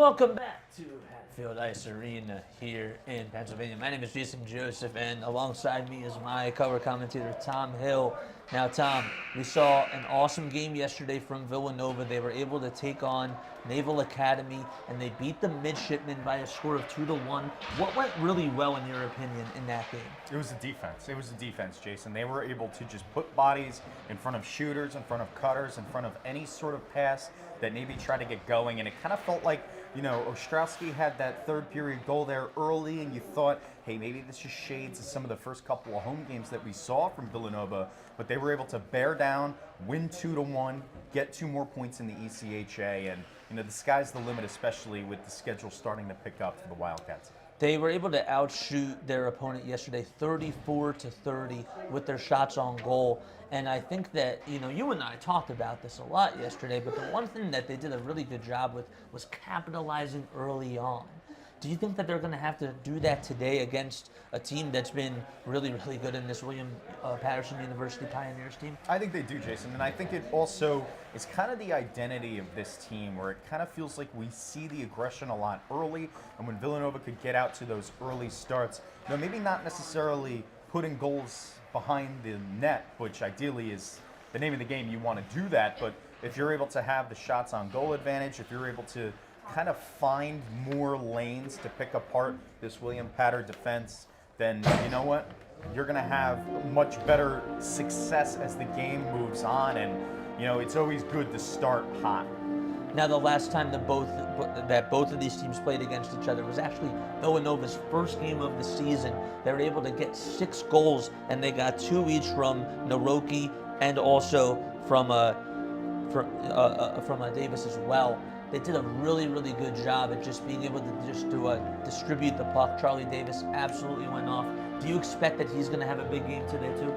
welcome back to Hatfield Ice Arena here in Pennsylvania. My name is Jason Joseph, and alongside me is my cover commentator, Tom Hill. Now, Tom, we saw an awesome game yesterday from Villanova. They were able to take on Naval Academy, and they beat the Midshipmen by a score of 2-1. What went really well, in your opinion, in that game? It was the defense. It was the defense, Jason. They were able to just put bodies in front of shooters, in front of cutters, in front of any sort of pass that Navy tried to get going. And it kind of felt like, you know, Ostrowski had that third period goal there early, and you thought, hey, maybe this just shades of some of the first couple of home games that we saw from Villanova. But they were able to bear down, win 2-1, get 2 more points in the ECHA, and you know the sky's the limit, especially with the schedule starting to pick up for the Wildcats. They were able to outshoot their opponent yesterday 34-30 with their shots on goal. And I think that, you know, you and I talked about this a lot yesterday, but the one thing that they did a really good job with was capitalizing early on. Do you think that they're going to have to do that today against a team that's been really, really good in this William Paterson University Pioneers team? I think they do, Jason, and I think it also is kind of the identity of this team, where it kind of feels like we see the aggression a lot early, and when Villanova could get out to those early starts, you know, maybe not necessarily putting goals behind the net, which ideally is the name of the game. You want to do that, but if you're able to have the shots on goal advantage, if you're able to kind of find more lanes to pick apart this William Pater defense, then you know what? You're going to have much better success as the game moves on, and you know it's always good to start hot. Now, the last time that both of these teams played against each other was actually Villanova's first game of the season. They were able to get 6 goals, and they got 2 each from Naroki and also from Davis as well. They did a really, really good job at just being able to distribute the puck. Charlie Davis absolutely went off. Do you expect that he's going to have a big game today too?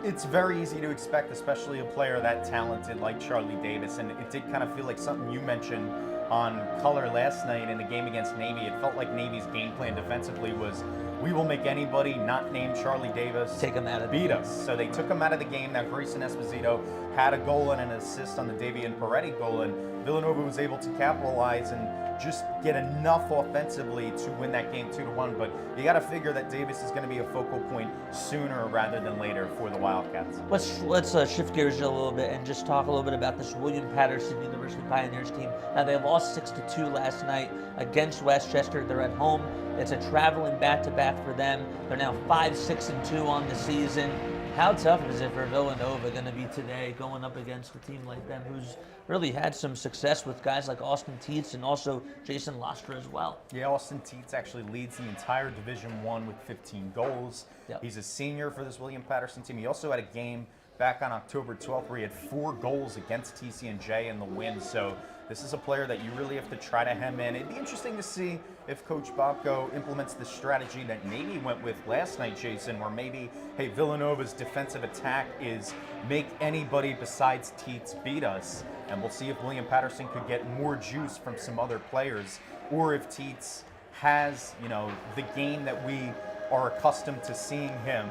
It's very easy to expect, especially a player that talented like Charlie Davis, and it did kind of feel like something you mentioned on color last night in the game against Navy. It felt like Navy's game plan defensively was, we will make anybody not named Charlie Davis take him out of beat us. So they took him out of the game. Now Grayson Esposito had a goal and an assist on the Davian Peretti goal, and Villanova was able to capitalize and just get enough offensively to win that game 2-1. But you got to figure that Davis is going to be a focal point sooner rather than later for the Wildcats. Let's shift gears a little bit and just talk a little bit about this William Paterson University Pioneers team. Now, they lost 6-2 last night against Westchester. They're at home. It's a traveling back-to-back for them. They're now 5-6-2 on the season. How tough is it for Villanova going to be today going up against a team like them who's really had some success with guys like Austin Teets and also Jason Lustra as well? Yeah, Austin Teets actually leads the entire Division I with 15 goals. Yep. He's a senior for this William Paterson team. He also had a game back on October 12th where he had 4 goals against TCNJ in the win. So this is a player that you really have to try to hem in. It'd be interesting to see if Coach Bobko implements the strategy that Navy went with last night, Jason, where maybe, hey, Villanova's defensive attack is make anybody besides Teets beat us. And we'll see if William Paterson could get more juice from some other players, or if Teets has, you know, the game that we are accustomed to seeing him.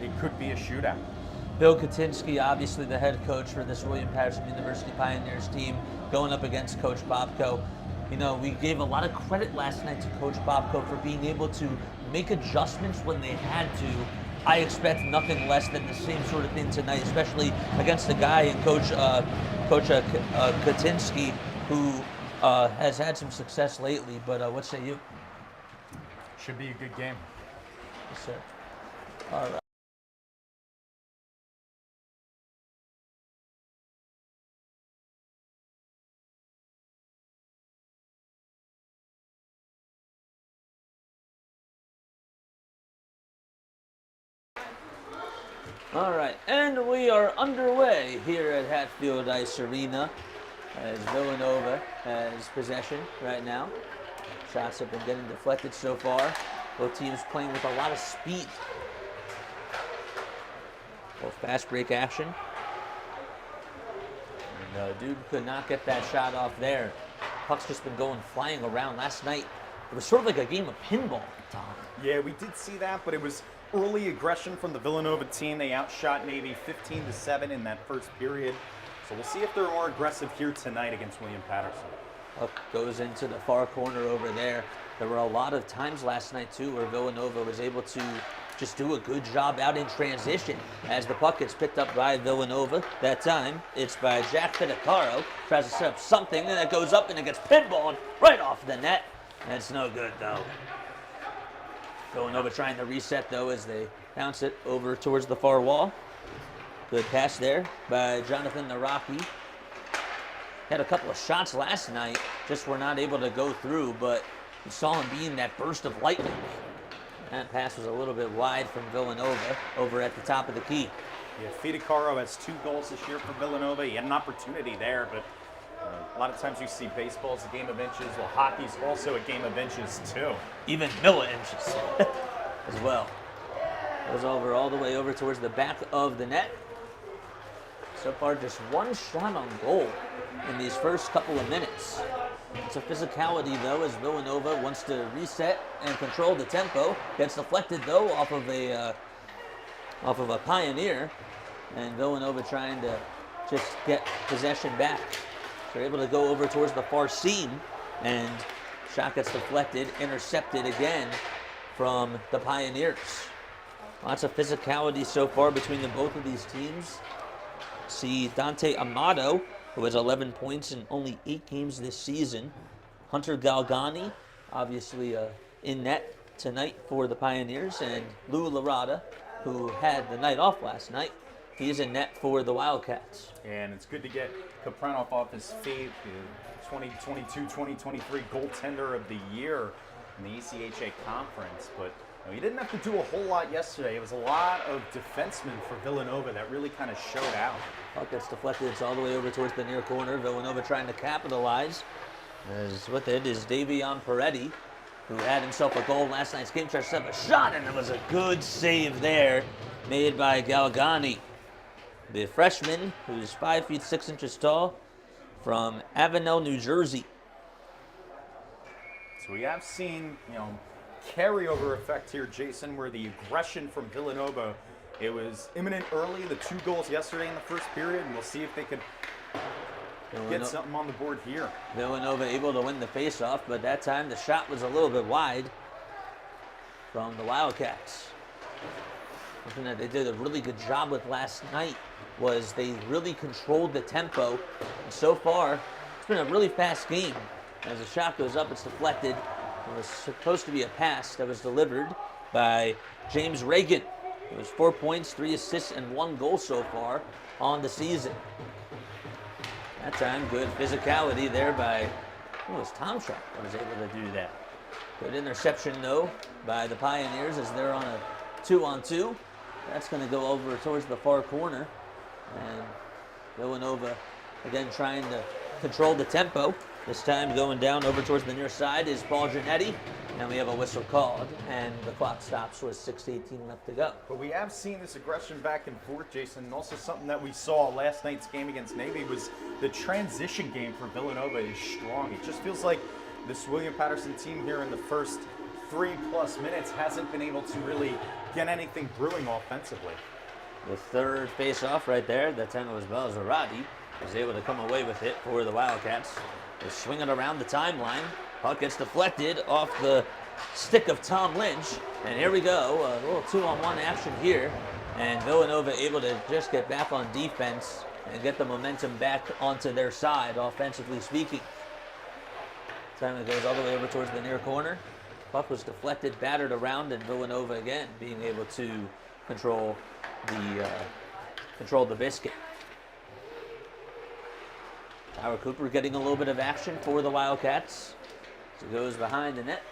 It could be a shootout. Bill Katinsky, obviously the head coach for this William Paterson University Pioneers team, going up against Coach Bobko. You know, we gave a lot of credit last night to Coach Bobko for being able to make adjustments when they had to. I expect nothing less than the same sort of thing tonight, especially against a guy in Coach Katinsky, who has had some success lately. But what say you? Should be a good game. Yes, sir. All right. All right, and we are underway here at Hatfield Ice Arena as Villanova has possession right now. Shots have been getting deflected so far. Both teams playing with a lot of speed. Well, fast break action. And dude could not get that shot off there. Puck's just been going flying around. Last night, it was sort of like a game of pinball, Tom. Yeah, we did see that, but it was early aggression from the Villanova team. They outshot Navy 15-7 in that first period. So we'll see if they're more aggressive here tonight against William Paterson. Puck goes into the far corner over there. There were a lot of times last night, too, where Villanova was able to just do a good job out in transition as the puck gets picked up by Villanova. That time, it's by Jack Fidecaro. Tries to set up something, and it goes up, and it gets pinballed right off the net. That's no good, though. Villanova trying to reset, though, as they bounce it over towards the far wall. Good pass there by Jonathan Naraki. Had a couple of shots last night, just were not able to go through, but you saw him being that burst of lightning. That pass was a little bit wide from Villanova over at the top of the key. Yeah, Fidecaro has 2 goals this year for Villanova. He had an opportunity there, but a lot of times you see baseball's a game of inches. Well, hockey's also a game of inches, too. Even milli-inches as well. Goes over all the way over towards the back of the net. So far, just 1 shot on goal in these first couple of minutes. It's a physicality, though, as Villanova wants to reset and control the tempo. Gets deflected, though, off of a Pioneer, and Villanova trying to just get possession back. They're able to go over towards the far seam, and shot gets deflected, intercepted again from the Pioneers. Lots of physicality so far between both of these teams. See Dante Amato, who has 11 points in only 8 games this season. Hunter Galgani, obviously in net tonight for the Pioneers. And Lou Larada, who had the night off last night. He's in net for the Wildcats. And it's good to get Kapranov off his feet. 2022-2023 goaltender of the year in the ECHA conference. But he didn't have to do a whole lot yesterday. It was a lot of defensemen for Villanova that really kind of showed out. Puck gets deflected. It's all the way over towards the near corner. Villanova trying to capitalize. As with it is Davion Peretti, who had himself a goal last night's game. Tries to set up a shot, and it was a good save there made by Galgani, the freshman who's 5 feet 6 inches tall from Avenel, New Jersey. So we have seen, carryover effect here, Jason, where the aggression from Villanova, it was imminent early, the 2 goals yesterday in the first period, and we'll see if they could get something on the board here. Villanova able to win the faceoff, but that time the shot was a little bit wide from the Wildcats. Something that they did a really good job with last night was they really controlled the tempo. And so far, it's been a really fast game. As the shot goes up, it's deflected. It was supposed to be a pass that was delivered by James Reagan. It was 4 points, 3 assists, and 1 goal so far on the season. That time, good physicality there by, it was Tomchuk that was able to do that. Good interception, though, by the Pioneers as they're on a 2-on-2. That's going to go over towards the far corner. And Villanova, again, trying to control the tempo. This time going down over towards the near side is Paul Giannetti. And we have a whistle called, and the clock stops with 6:18 left to go. But we have seen this aggression back and forth, Jason, and also something that we saw last night's game against Navy was the transition game for Villanova is strong. It just feels like this William Paterson team here in the first 3+ minutes hasn't been able to really get anything brewing offensively. The third face-off right there, that time it was Belzerati, was able to come away with it for the Wildcats. They swing it around the timeline. Puck gets deflected off the stick of Tom Lynch. And here we go, a little 2-on-1 action here. And Villanova able to just get back on defense and get the momentum back onto their side, offensively speaking. Time it goes all the way over towards the near corner. Puck was deflected, battered around, and Villanova again being able to control the biscuit. Tyler Cooper getting a little bit of action for the Wildcats. So it goes behind the net.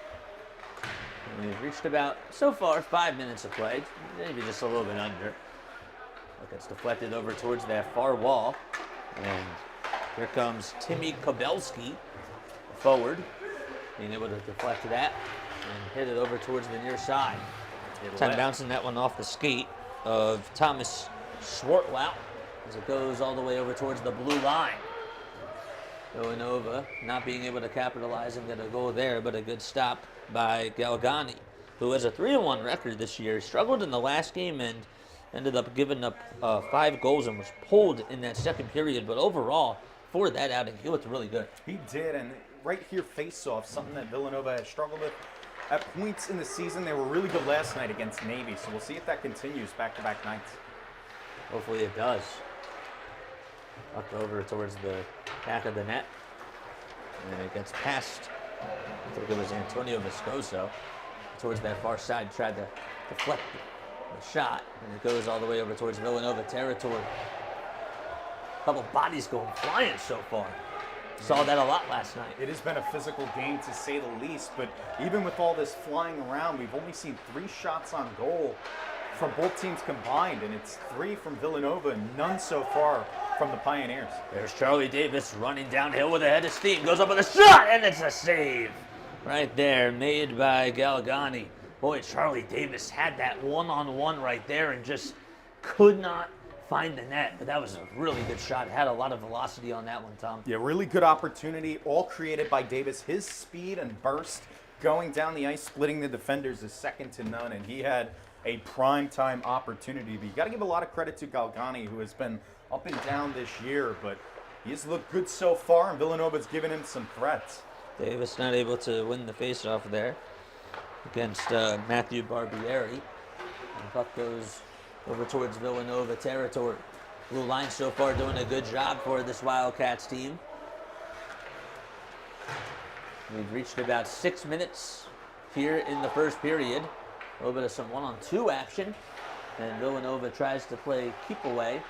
And we've reached about, so far, 5 minutes of play. Maybe just a little bit under. Look, it's deflected over towards that far wall. And here comes Timmy Kobelski, forward, being able to deflect that and hit it over towards the near side. Time bouncing that one off the skate of Thomas Swartwout as it goes all the way over towards the blue line. Villanova not being able to capitalize and get a goal there, but a good stop by Galgani, who has a 3-1 record this year. Struggled in the last game and ended up giving up 5 goals and was pulled in that second period. But overall, for that outing, he looked really good. He did, and right here face-off, something that Villanova has struggled with at points in the season. They were really good last night against Navy, so we'll see if that continues back-to-back nights. Hopefully it does. Up over towards the back of the net. And it gets past, I think it was Antonio Viscoso, towards that far side, tried to deflect the shot, and it goes all the way over towards Villanova territory. A couple bodies going flying so far. Saw that a lot last night. It has been a physical game to say the least, but even with all this flying around, we've only seen 3 shots on goal from both teams combined, and it's 3 from Villanova and none so far from the Pioneers. There's Charlie Davis running downhill with a head of steam, goes up with a shot, and it's a save. Right there, made by Galgani. Boy, Charlie Davis had that one-on-one right there and just could not find the net. But that was a really good shot. It had a lot of velocity on that one, Tom. Yeah, really good opportunity, all created by Davis. His speed and burst going down the ice, splitting the defenders is second to none, and he had a prime-time opportunity. But you got to give a lot of credit to Galgani, who has been up and down this year, but he has looked good so far, and Villanova's given him some threats. Davis not able to win the faceoff there against Matthew Barbieri. And puck goes over towards Villanova territory. Blue line so far doing a good job for this Wildcats team. We've reached about 6 minutes here in the first period. A little bit of some 1-on-2 action. And Villanova tries to play keep away.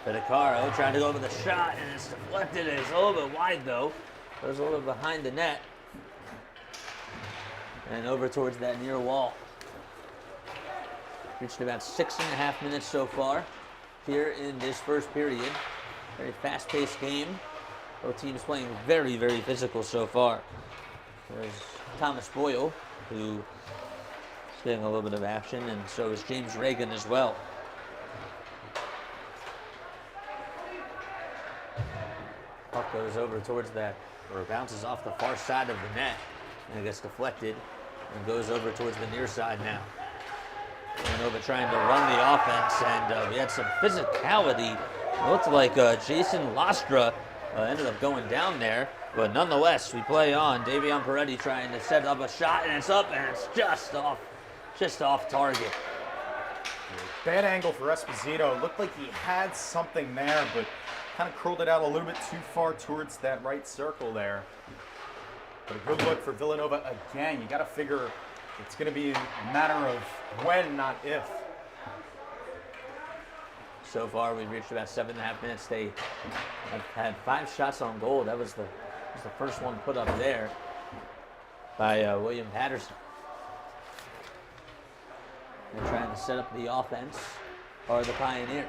Pedicaro trying to go over the shot, and it's deflected. It's a little bit wide, though. Goes a little behind the net. And over towards that near wall. Reached about 6.5 minutes so far here in this first period. Very fast-paced game. Both teams playing very, very physical so far. There's Thomas Boyle, who is getting a little bit of action, and so is James Reagan as well. Puck goes over towards that, or bounces off the far side of the net, and it gets deflected and goes over towards the near side now. Villanova trying to run the offense, and we had some physicality. It looked like Jason Lastra ended up going down there, but nonetheless, we play on. Davion Peretti trying to set up a shot, and it's up, and it's just off target. Bad angle for Esposito. Looked like he had something there, but kind of curled it out a little bit too far towards that right circle there. But a good look for Villanova again. You got to figure it's going to be a matter of when, not if. So far, we've reached about 7.5 minutes. They have had 5 shots on goal. That was the first one put up there by William Paterson. They're trying to set up the offense, are the Pioneers.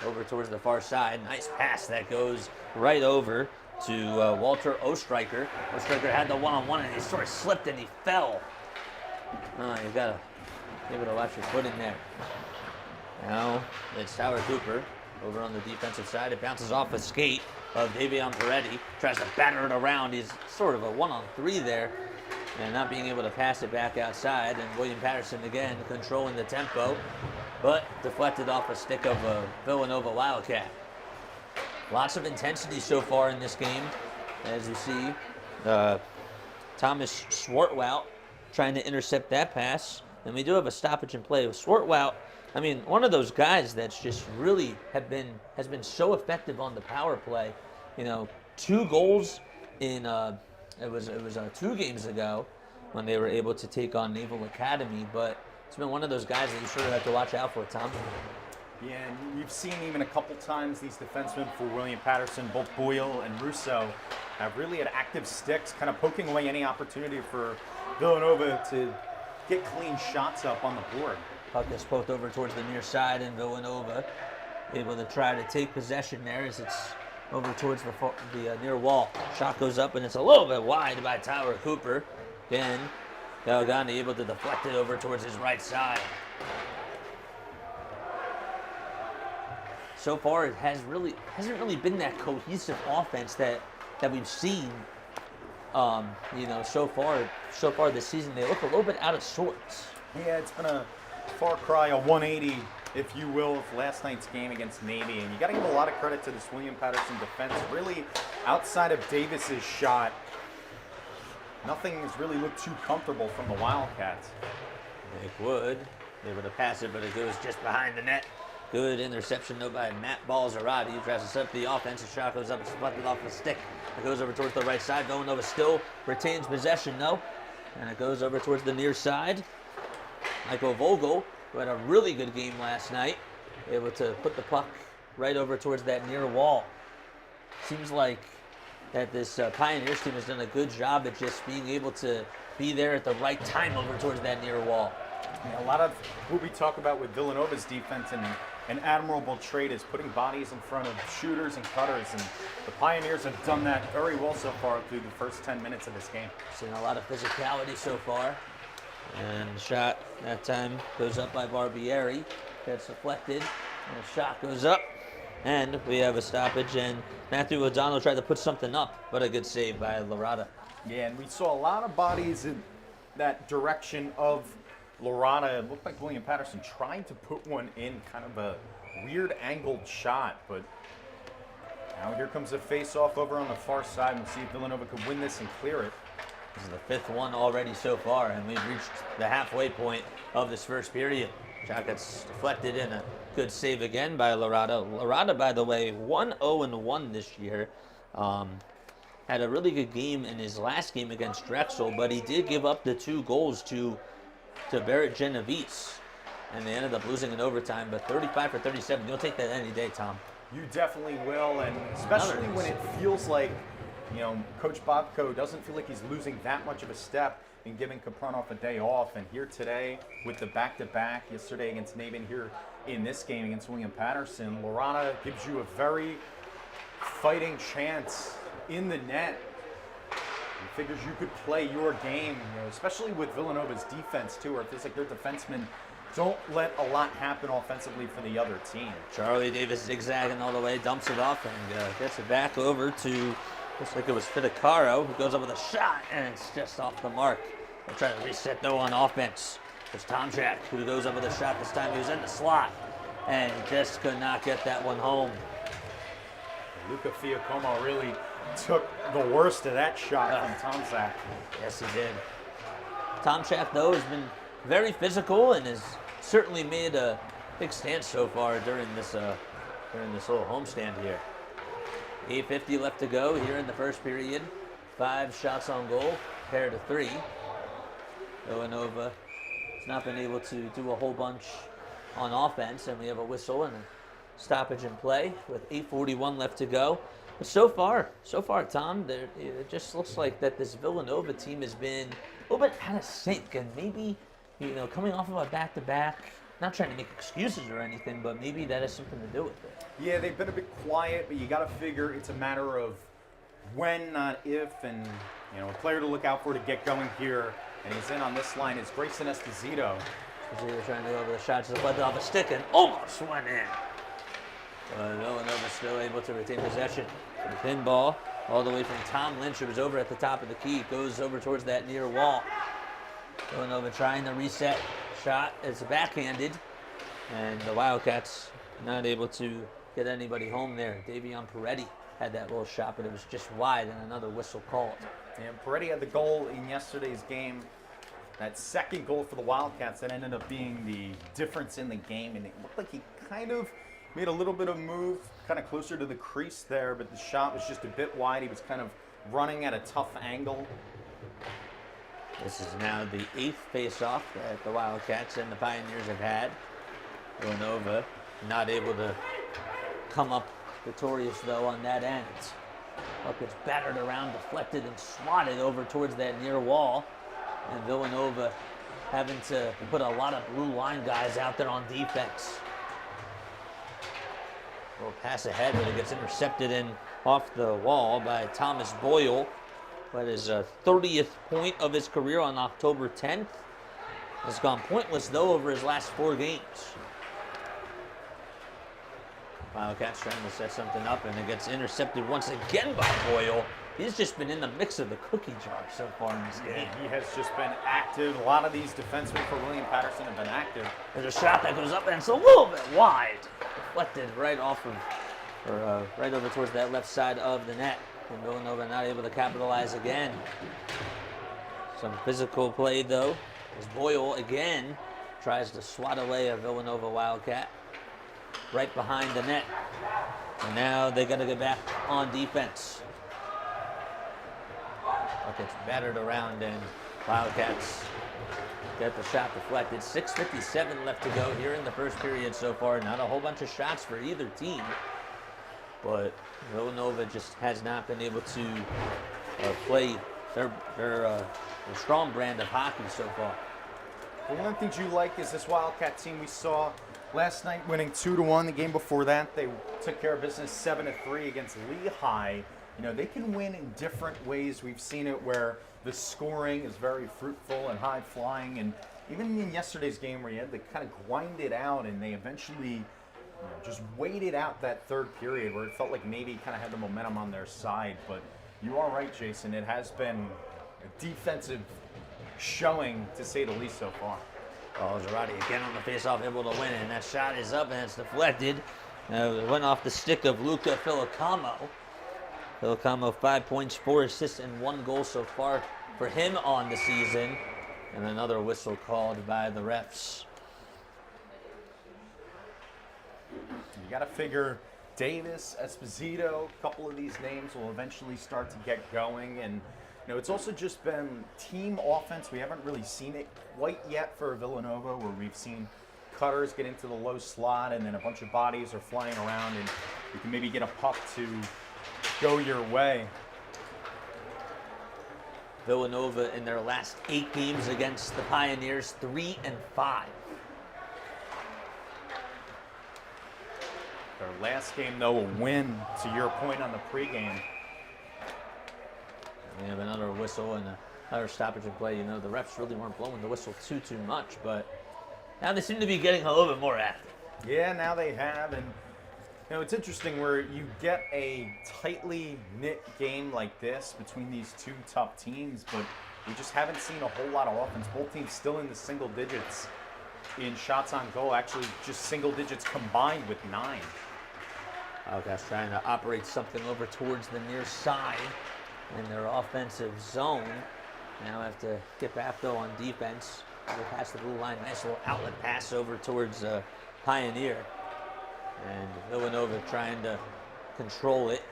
Over towards the far side. Nice pass that goes right over to Walter Ostreicher. Ostreicher had the one-on-one, and he sort of slipped and he fell. You've got to be able to watch your footing there. Now it's Tyler Cooper over on the defensive side. It bounces off a skate of Davion Peretti. Tries to batter it around. He's sort of a 1-on-3 there, and not being able to pass it back outside. And William Paterson again controlling the tempo, but deflected off a stick of a Villanova Wildcat. Lots of intensity so far in this game, as you see. Thomas Swartwout trying to intercept that pass, and we do have a stoppage in play with Swartwout. I mean, one of those guys that's just really has been so effective on the power play. You know, 2 goals in it was 2 games ago when they were able to take on Naval Academy, but it's been one of those guys that you sort of have to watch out for, Tom. Yeah, and you've seen even a couple times these defensemen for William Paterson, both Boyle and Russo, have really had active sticks, kind of poking away any opportunity for Villanova to get clean shots up on the board. Puck is poked over towards the near side, and Villanova able to try to take possession there as it's over towards the near wall. Shot goes up, and it's a little bit wide by Tyler Cooper. Again, Galgani able to deflect it over towards his right side. So far, it hasn't really been that cohesive offense that we've seen. So far this season, they look a little bit out of sorts. Yeah, it's been a Far cry, a 180, if you will, of last night's game against Navy. And you got to give a lot of credit to this William Paterson defense. Really, outside of Davis's shot, nothing has really looked too comfortable from the Wildcats. Nick Wood able to pass it, but it goes just behind the net. Good interception, though, by Matt Balzerati. He tries to set up the offense. The shot goes up, it's deflected off the stick. It goes over towards the right side. Villanova still retains possession, though. And it goes over towards the near side. Michael Vogel, who had a really good game last night, able to put the puck right over towards that near wall. Seems like that this Pioneers team has done a good job at just being able to be there at the right time over towards that near wall. Yeah, a lot of what we talk about with Villanova's defense and an admirable trait is putting bodies in front of shooters and cutters, and the Pioneers have done that very well so far through the first 10 minutes of this game. Seen a lot of physicality so far. And the shot that time goes up by Barbieri. Gets deflected, and the shot goes up. And we have a stoppage, and Matthew O'Donnell tried to put something up, but a good save by Lorada. Yeah, and we saw a lot of bodies in that direction of Lorada. It looked like William Paterson tried to put one in, kind of a weird angled shot, but now here comes a face-off over on the far side. We'll see if Villanova could win this and clear it. This is the fifth one already so far, and we've reached the halfway point of this first period. Shot gets deflected in, a good save again by Lorada. Lorada, by the way, 1-0-1 this year. Had a really good game in his last game against Drexel, but he did give up the 2 goals to Barrett Genovese, and they ended up losing in overtime. But 35 for 37, you'll take that any day, Tom. You definitely will, and especially when it feels like, Coach Bobko doesn't feel like he's losing that much of a step in giving Kaprunov a day off. And here today, with the back-to-back yesterday against Navy, and here in this game against William Paterson, Lorada gives you a very fighting chance in the net. He figures you could play your game, especially with Villanova's defense too, or it feels like their defensemen don't let a lot happen offensively for the other team. Charlie Davis zigzagging all the way, dumps it off, and gets it back over to, looks like it was Fidecaro, who goes up with a shot, and it's just off the mark. They're trying to reset, though, on offense. There's Tomchak, who goes up with a shot this time. He was in the slot, and just could not get that one home. Luca Fiacomo really took the worst of that shot from Tomchak. Yes, he did. Tomchak, though, has been very physical and has certainly made a big stand so far during this little homestand here. 8:50 left to go here in the first period. 5 shots on goal compared to 3. Villanova has not been able to do a whole bunch on offense, and we have a whistle and a stoppage in play with 8:41 left to go. But so far, Tom, it just looks like that this Villanova team has been a little bit out of sync, and maybe, coming off of a back-to-back, not trying to make excuses or anything, but maybe that has something to do with it. Yeah, they've been a bit quiet, but you got to figure it's a matter of when, not if, and a player to look out for to get going here. And he's in on this line is Grayson Esposito. Esposito trying to go over the shot, just led off a stick and almost went in. But Villanova still able to retain possession. The pinball all the way from Tom Lynch, who was over at the top of the key, goes over towards that near wall. Villanova trying to reset. Shot is backhanded, and the Wildcats not able to get anybody home there. Davion Peretti had that little shot, but it was just wide, and another whistle called. And Peretti had the goal in yesterday's game. That second goal for the Wildcats that ended up being the difference in the game, and it looked like he kind of made a little bit of move, kind of closer to the crease there, but the shot was just a bit wide. He was kind of running at a tough angle. This is now the 8th face-off that the Wildcats and the Pioneers have had. Villanova not able to come up victorious, though, on that end. Puck gets battered around, deflected, and slotted over towards that near wall. And Villanova having to put a lot of blue line guys out there on defense. A little pass ahead, but it gets intercepted in off the wall by Thomas Boyle. That is a 30th point of his career on October 10th. Has gone pointless, though, over his last 4 games. Wildcats trying to set something up, and it gets intercepted once again by Boyle. he's just been in the mix of the cookie jar so far in this game. He has just been active. A lot of these defensemen for William Paterson have been active. There's a shot that goes up and it's a little bit wide. Deflected right off of, or right over towards that left side of the net. And Villanova not able to capitalize again. Some physical play though, as Boyle again tries to swat away a Villanova Wildcat right behind the net. And now they got to get back on defense. It's battered around and Wildcats get the shot deflected. 6:57 left to go here in the first period so far. Not a whole bunch of shots for either team, but Villanova just has not been able to play their strong brand of hockey so far. Well, one of the things you like is this Wildcat team we saw last night winning 2-1. The game before that, they took care of business 7-3 against Lehigh. You know, they can win in different ways. We've seen it where the scoring is very fruitful and high-flying. And even in yesterday's game where you had to kind of grind it out and they eventually just waited out that third period where it felt like maybe kind of had the momentum on their side. But you are right, Jason. It has been a defensive showing, to say the least, so far. Oh, Girardi again on the face-off, able to win it. And that shot is up and it's deflected. It went off the stick of Luca Filocamo. Filocamo, 5 points, 4 assists, and 1 goal so far for him on the season. And another whistle called by the refs. You got to figure Davis, Esposito, a couple of these names will eventually start to get going. And you know, it's also just been team offense. We haven't really seen it quite yet for Villanova, where we've seen cutters get into the low slot and then a bunch of bodies are flying around and you can maybe get a puck to go your way. Villanova in their last 8 games against the Pioneers, 3-5. Their last game, though, a win, to your point on the pregame. We have another whistle and another stoppage in play. You know, the refs really weren't blowing the whistle too much, but now they seem to be getting a little bit more active. Yeah, now they have, and you know, it's interesting where you get a tightly knit game like this between these two tough teams, but we just haven't seen a whole lot of offense. Both teams still in the single digits in shots on goal, actually just single digits combined with 9. Wildcats trying to operate something over towards the near side in their offensive zone. Now have to get back though on defense. Go past the blue line, nice little outlet pass over towards Pioneer. And Villanova trying to control it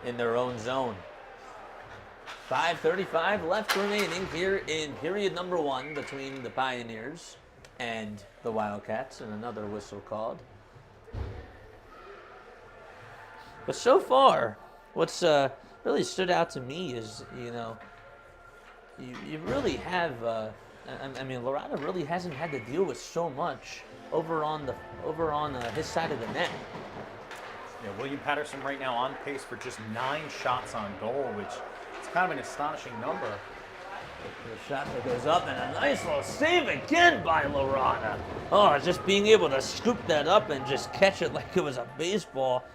in their own zone. 5:35 left remaining here in period number 1 between the Pioneers and the Wildcats, and another whistle called. But so far, what's really stood out to me is, you know, you really have, I mean, Lorada really hasn't had to deal with so much over on his side of the net. Yeah, William Paterson right now on pace for just 9 shots on goal, which is kind of an astonishing number. The shot that goes up and a nice little save again by Lorada. Oh, just being able to scoop that up and just catch it like it was a baseball.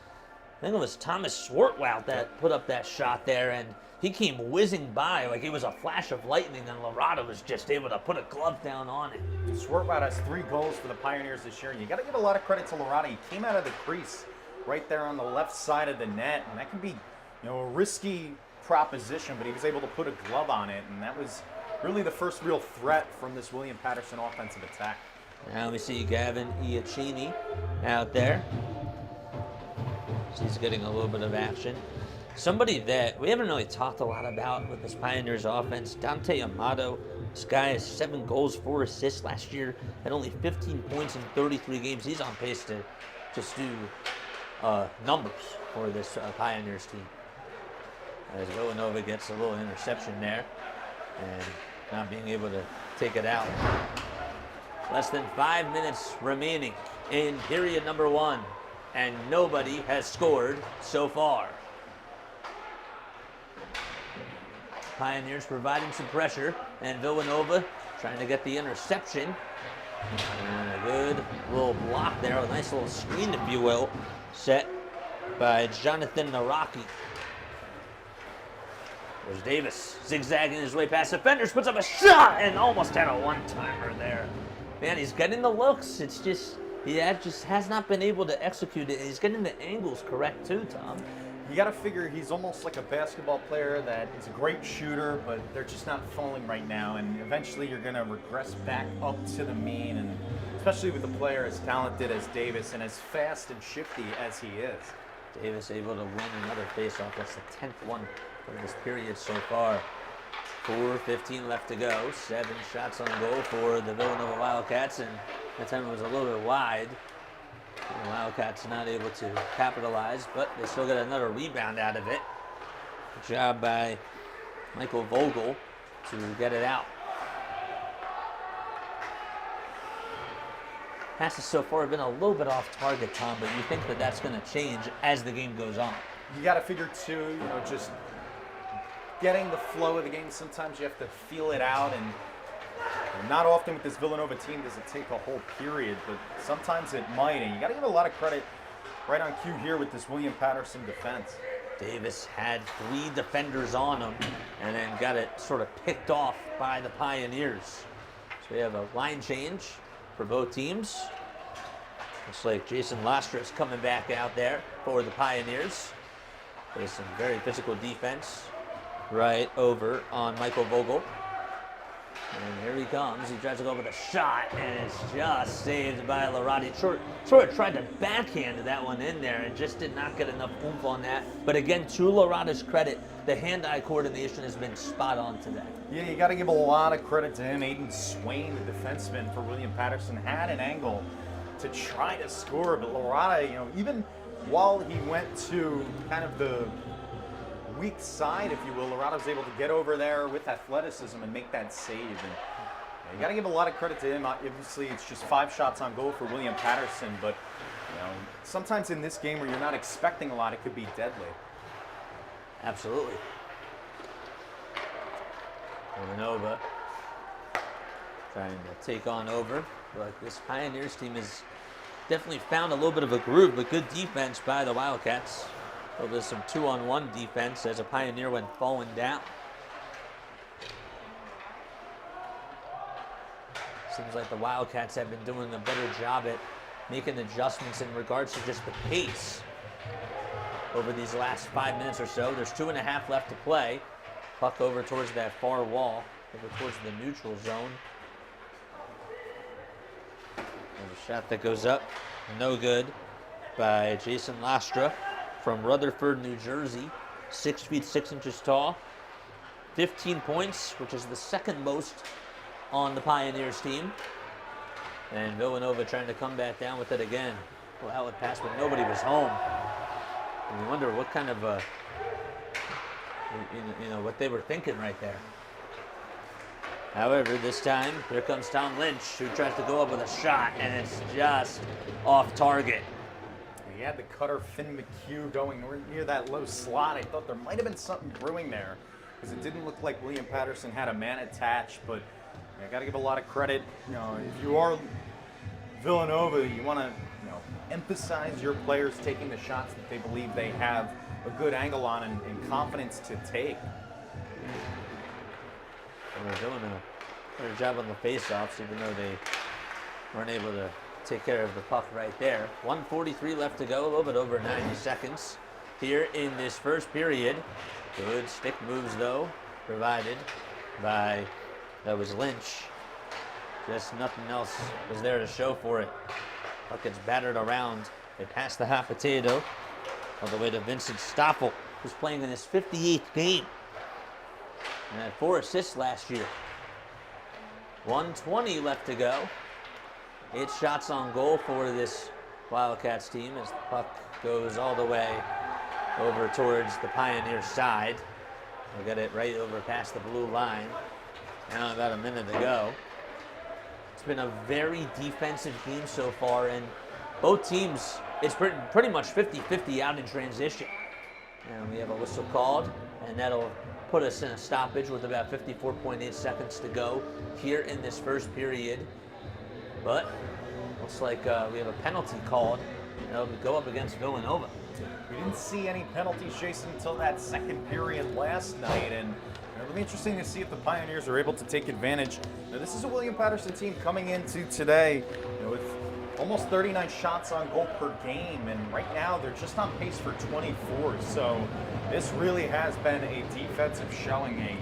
I think it was Thomas Swartwout that put up that shot there, and he came whizzing by like it was a flash of lightning, and Lorada was just able to put a glove down on it. Swartwout has 3 goals for the Pioneers this year, and you got to give a lot of credit to Lorada. He came out of the crease right there on the left side of the net, and that can be, you know, a risky proposition, but he was able to put a glove on it, and that was really the first real threat from this William Paterson offensive attack. Now we see Gavin Iacchini out there. He's getting a little bit of action. Somebody that we haven't really talked a lot about with this Pioneers offense, Dante Amato. This guy has 7 goals, 4 assists last year, had only 15 points in 33 games. He's on pace to just do numbers for this Pioneers team. As Villanova gets a little interception there and not being able to take it out. Less than 5 minutes remaining in period number 1, and nobody has scored so far. Pioneers providing some pressure, and Villanova trying to get the interception. And a good little block there, a nice little screen, if you will, set by Jonathan Naraki. There's Davis zigzagging his way past defenders, puts up a shot, and almost had a one-timer there. Man, he's getting the looks. It's just, just has not been able to execute it. He's getting the angles correct too, Tom. You got to figure he's almost like a basketball player that is a great shooter, but they're just not falling right now. And eventually you're going to regress back up to the mean, and especially with a player as talented as Davis and as fast and shifty as he is. Davis able to win another faceoff. That's the 10th one of this period so far. 4:15 left to go. 7 shots on goal for the Villanova Wildcats, and that time it was a little bit wide. The Wildcats not able to capitalize, but they still got another rebound out of it. Good job by Michael Vogel to get it out. Passes so far have been a little bit off target, Tom, but you think that that's going to change as the game goes on. You got to figure too, just getting the flow of the game. Sometimes you have to feel it out, and not often with this Villanova team does it take a whole period, but sometimes it might, and you got to give a lot of credit right on cue here with this William Paterson defense. Davis had 3 defenders on him and then got it sort of picked off by the Pioneers. So we have a line change for both teams. Looks like Jason Lastra is coming back out there for the Pioneers. There's some very physical defense right over on Michael Vogel. And here he comes. He tries to go with a shot, and it's just saved by Larati. Sort of tried to backhand that one in there and just did not get enough oomph on that. But again, to Larati's credit, the hand-eye coordination has been spot on today. Yeah, you got to give a lot of credit to him. Aiden Swain, the defenseman for William Paterson, had an angle to try to score, but Larati, even while he went to kind of the weak side, if you will, Larati was able to get over there with athleticism and make that save. And you got to give a lot of credit to him. Obviously, it's just 5 shots on goal for William Paterson, but sometimes in this game where you're not expecting a lot, it could be deadly. Absolutely. Villanova trying to take on over, but this Pioneers team has definitely found a little bit of a groove, but good defense by the Wildcats. Well, there's some 2-on-1 defense as a Pioneer went falling down. Seems like the Wildcats have been doing a better job at making adjustments in regards to just the pace over these last 5 minutes or so. There's 2.5 left to play. Puck over towards that far wall, over towards the neutral zone. There's a shot that goes up, no good, by Jason Lastra from Rutherford, New Jersey. 6 feet 6 inches tall. 15 points, which is the second most on the Pioneers team. And Villanova trying to come back down with it again. Well, outlet pass, but nobody was home. And you wonder what kind of what they were thinking right there. However, this time, here comes Tom Lynch, who tries to go up with a shot, and it's just off target. He had the cutter Finn McHugh going near that low slot. I thought there might have been something brewing there, because it didn't look like William Paterson had a man attached, but I got to give a lot of credit. If you are Villanova, you want to emphasize your players taking the shots that they believe they have a good angle on and confidence to take. And they're doing a better job on the face-offs, even though they weren't able to take care of the puck right there. 1:43 left to go, a little bit over 90 seconds here in this first period. Good stick moves, though, provided by, that was Lynch. Just nothing else was there to show for it. Puck gets battered around. They pass the hot potato all the way to Vincent Stoffel, who's playing in his 58th game and had 4 assists last year. 1:20 left to go. 8 shots on goal for this Wildcats team as the puck goes all the way over towards the Pioneer side. They'll get it right over past the blue line. Now about a minute to go. It's been a very defensive game so far, and both teams, it's pretty much 50-50 out in transition. And we have a whistle called, and that'll put us in a stoppage with about 54.8 seconds to go here in this first period. But looks like we have a penalty called They'll go up against Villanova. We didn't see any penalties, Jason, until that second period last night, and it'll be interesting to see if the Pioneers are able to take advantage. Now, this is a William Paterson team coming into today with almost 39 shots on goal per game, and right now they're just on pace for 24. So this really has been a defensive showing, a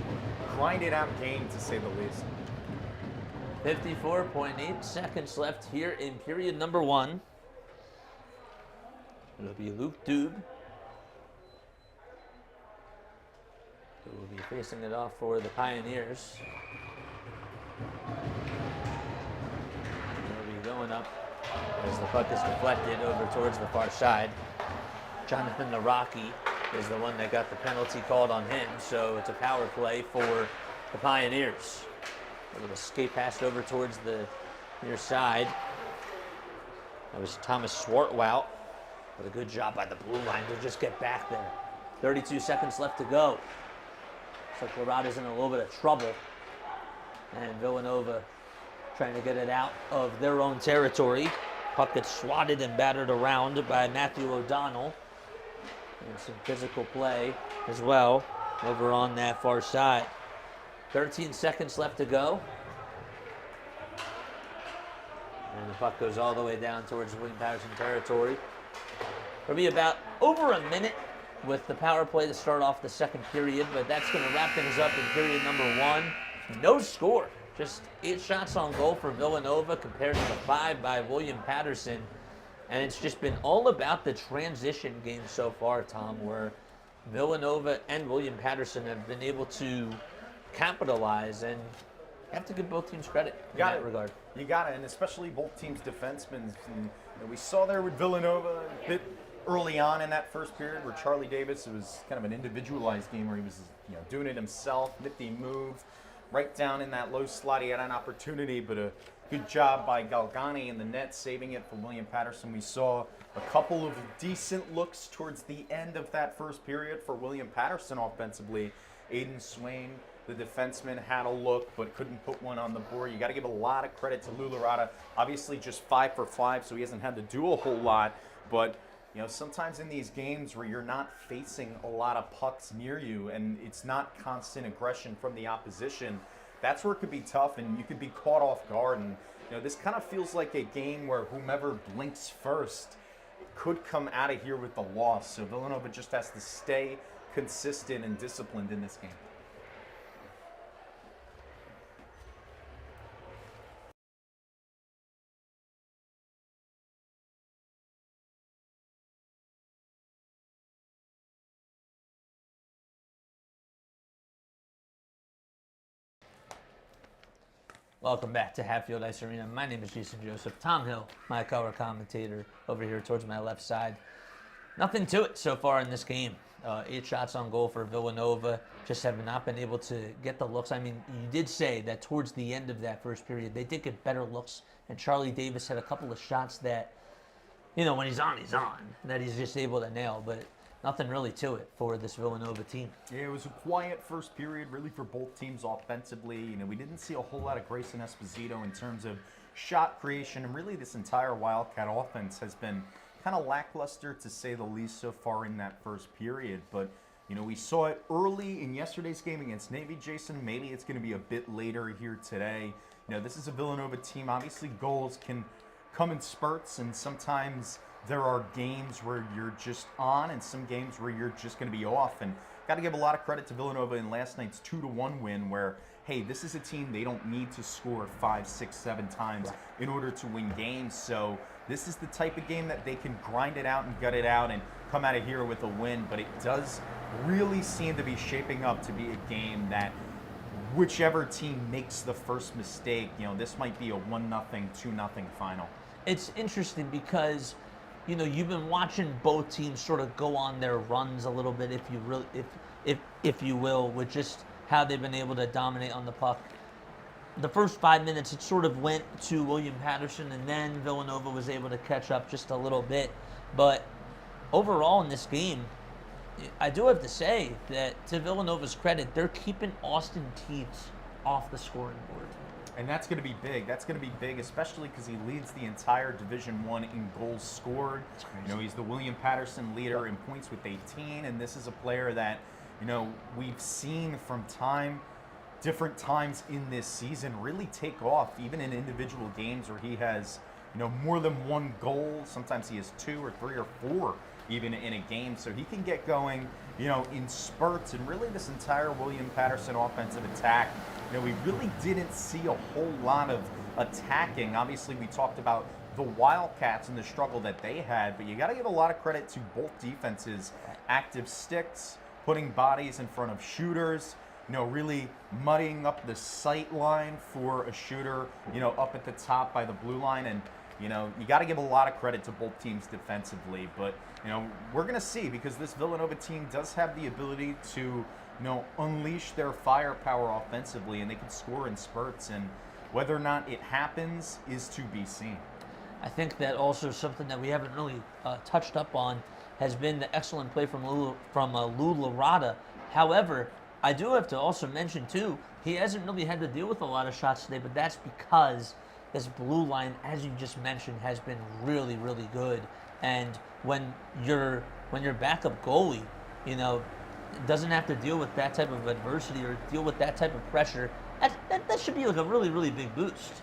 grinded out game to say the least. 54.8 seconds left here in period number 1. It'll be Luke Dube who will be facing it off for the Pioneers. He'll be going up as the puck is deflected over towards the far side. Jonathan the Rocky is the one that got the penalty called on him, so it's a power play for the Pioneers. A little escape passed over towards the near side. That was Thomas Swartwout, but a good job by the blue line to just get back there. 32 seconds left to go. Looks like Lorada's in a little bit of trouble, and Villanova trying to get it out of their own territory. Puck gets swatted and battered around by Matthew O'Donnell. And some physical play as well over on that far side. 13 seconds left to go. And the puck goes all the way down towards William Paterson territory. It'll be about over a minute with the power play to start off the second period, but that's going to wrap things up in period number 1. No score. Just 8 shots on goal for Villanova compared to the 5 by William Paterson. And it's just been all about the transition game so far, Tom, where Villanova and William Paterson have been able to capitalize, and you have to give both teams credit in that regard. You got it, and especially both teams' defensemen. And we saw there with Villanova a bit early on in that first period where Charlie Davis, it was kind of an individualized game where he was doing it himself, nifty move, right down in that low slot. He had an opportunity, but a good job by Galgani in the net, saving it for William Paterson. We saw a couple of decent looks towards the end of that first period for William Paterson offensively. Aiden Swain, the defenseman, had a look but couldn't put one on the board. You got to give a lot of credit to Lou Lorada. Obviously just 5 for 5, so he hasn't had to do a whole lot. But sometimes in these games where you're not facing a lot of pucks near you and it's not constant aggression from the opposition, that's where it could be tough and you could be caught off guard. And this kind of feels like a game where whomever blinks first could come out of here with the loss. So Villanova just has to stay consistent and disciplined in this game. Welcome back to Hatfield Ice Arena. My name is Jason Joseph. Tom Hill, my color commentator, over here towards my left side. Nothing to it so far in this game. 8 shots on goal for Villanova. Just have not been able to get the looks. I mean, you did say that towards the end of that first period, they did get better looks. And Charlie Davis had a couple of shots that, when he's on, that he's just able to nail. But nothing really to it for this Villanova team. Yeah, it was a quiet first period, really, for both teams offensively. We didn't see a whole lot of Grayson Esposito in terms of shot creation, and really this entire Wildcat offense has been kind of lackluster, to say the least, so far in that first period. But, we saw it early in yesterday's game against Navy, Jason. Maybe it's going to be a bit later here today. This is a Villanova team. Obviously, goals can come in spurts, and sometimes there are games where you're just on and some games where you're just going to be off. And got to give a lot of credit to Villanova in last night's 2-1 win where, hey, this is a team they don't need to score 5, 6, 7 times in order to win games. So this is the type of game that they can grind it out and gut it out and come out of here with a win. But it does really seem to be shaping up to be a game that whichever team makes the first mistake, this might be a 1-0, 2-0 final. It's interesting because you've been watching both teams sort of go on their runs a little bit, if you will, with just how they've been able to dominate on the puck. The first 5 minutes, it sort of went to William Paterson, and then Villanova was able to catch up just a little bit. But overall in this game, I do have to say that to Villanova's credit, they're keeping Austin Teets off the scoring board. And that's going to be big. That's going to be big, especially because he leads the entire Division I in goals scored. You know, he's the William Paterson leader in points with 18, and this is a player that, you know, we've seen from different times in this season really take off, even in individual games where he has, you know, more than one goal. Sometimes he has 2 or 3 or 4 even in a game. So he can get going, you know, in spurts. And really this entire William Paterson offensive attack, you know, we really didn't see a whole lot of attacking. Obviously, we talked about the Wildcats and the struggle that they had, but you got to give a lot of credit to both defenses. Active sticks, putting bodies in front of shooters, you know, really muddying up the sight line for a shooter, you know, up at the top by the blue line. And, you know, you got to give a lot of credit to both teams defensively. But, you know, we're going to see, because this Villanova team does have the ability to, you know, unleash their firepower offensively, and they can score in spurts. And whether or not it happens is to be seen. I think that also something that we haven't really touched up on has been the excellent play from Lou Larada. However, I do have to also mention, too, he hasn't really had to deal with a lot of shots today, but that's because this blue line, as you just mentioned, has been really, really good. And when your backup goalie, you know, doesn't have to deal with that type of adversity or deal with that type of pressure, that should be like a really, really big boost.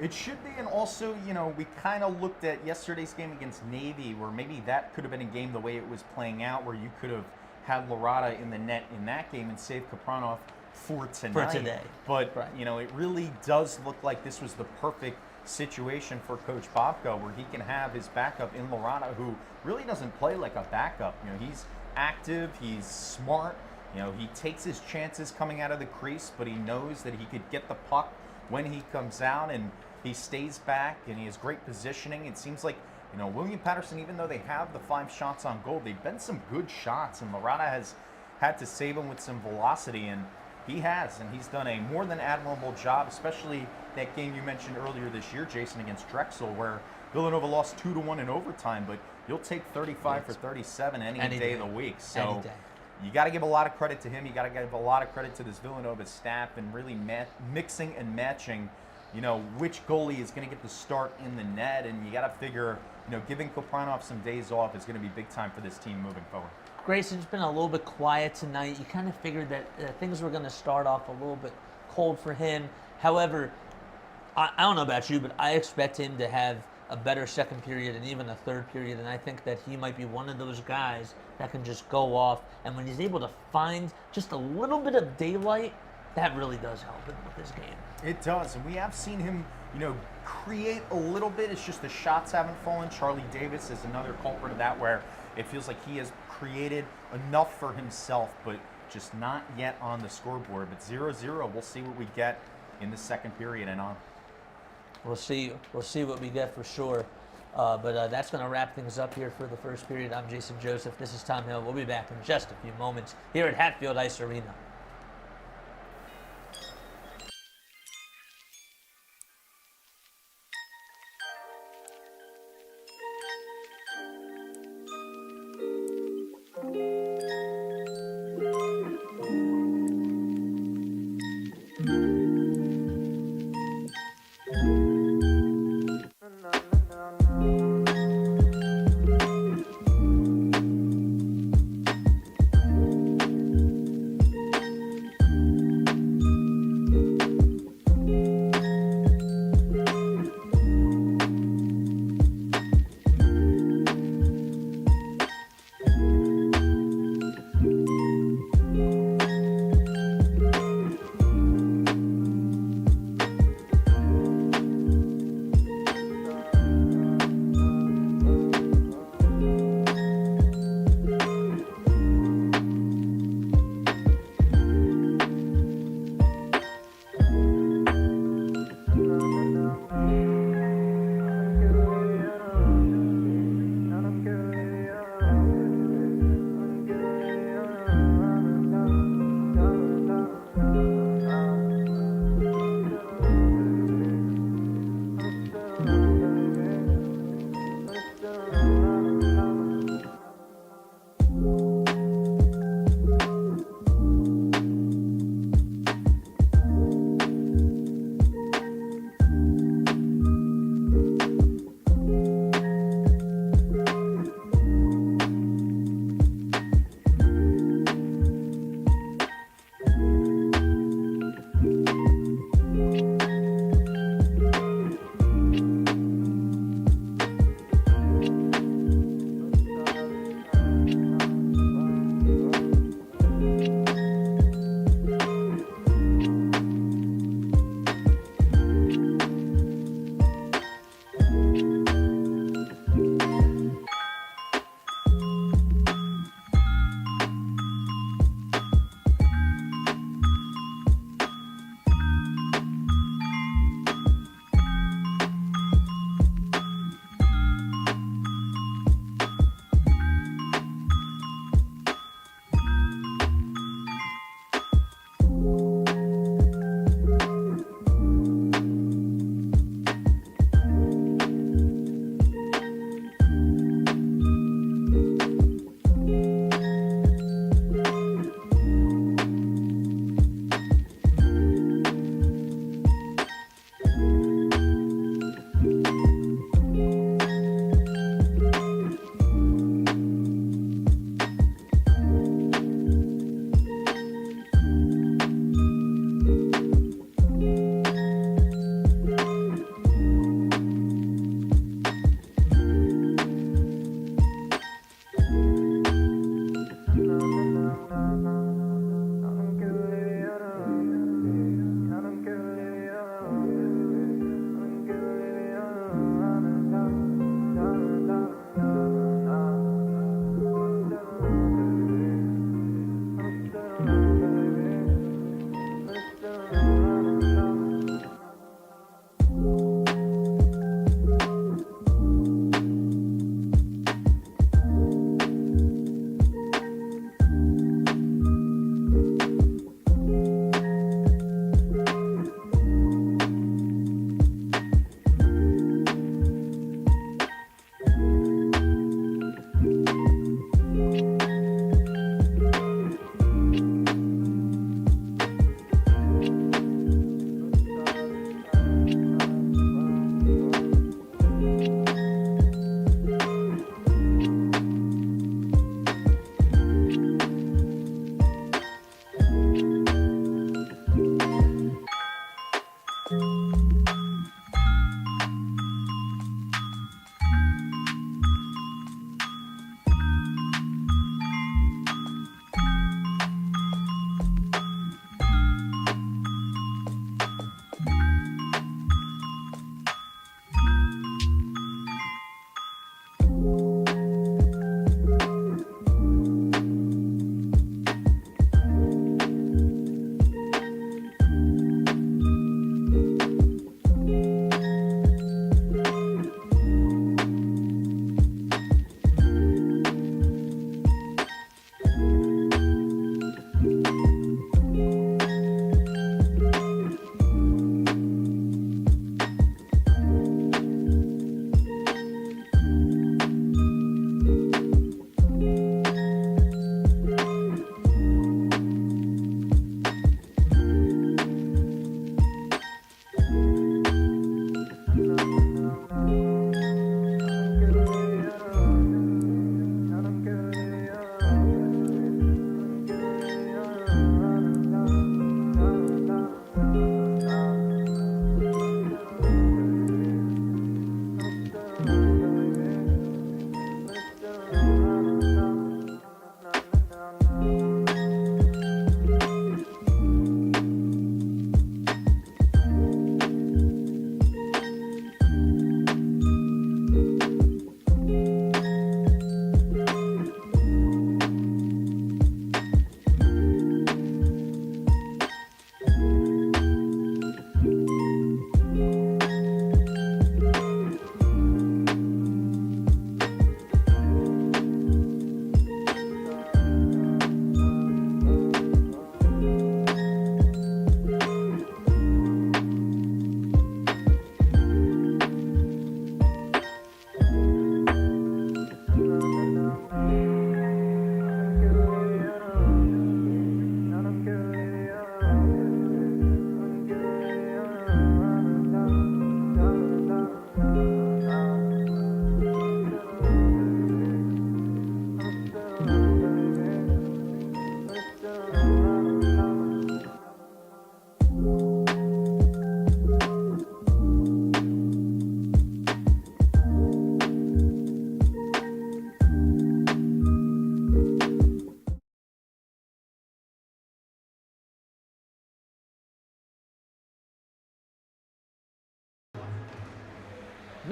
It should be. And also, you know, we kind of looked at yesterday's game against Navy, where maybe that could have been a game the way it was playing out, where you could have had Larada in the net in that game and saved Kapranov for tonight. For today. But, right. You know, it really does look like this was the perfect situation for Coach Bobko, where he can have his backup in Larada, who really doesn't play like a backup. You know, he's active, he's smart, you know, he takes his chances coming out of the crease, but he knows that he could get the puck when he comes out, and he stays back, and he has great positioning. It seems like, you know, William Paterson, even though they have the 5 shots on goal, they've been some good shots, and Larada has had to save them with some velocity, and he has, and he's done a more than admirable job, especially that game you mentioned earlier this year, Jason, against Drexel, where Villanova lost 2-1 in overtime, but you'll take 35 for 37 any day of the week. So you got to give a lot of credit to him. You got to give a lot of credit to this Villanova staff, and really mixing and matching, you know, which goalie is going to get the start in the net. And you got to figure, you know, giving Kapranov some days off is going to be big time for this team moving forward. Grayson's been a little bit quiet tonight. You kind of figured that things were going to start off a little bit cold for him. However, I don't know about you, but I expect him to have a better second period and even a third period, and I think that he might be one of those guys that can just go off, and when he's able to find just a little bit of daylight, that really does help him with this game. It does, and we have seen him, you know, create a little bit. It's just the shots haven't fallen. Charlie Davis is another culprit of that, where it feels like he has created enough for himself, but just not yet on the scoreboard. But 0-0, we'll see what we get in the second period and on. We'll see what we get for sure. But that's going to wrap things up here for the first period. I'm Jason Joseph. This is Tom Hill. We'll be back in just a few moments here at Hatfield Ice Arena.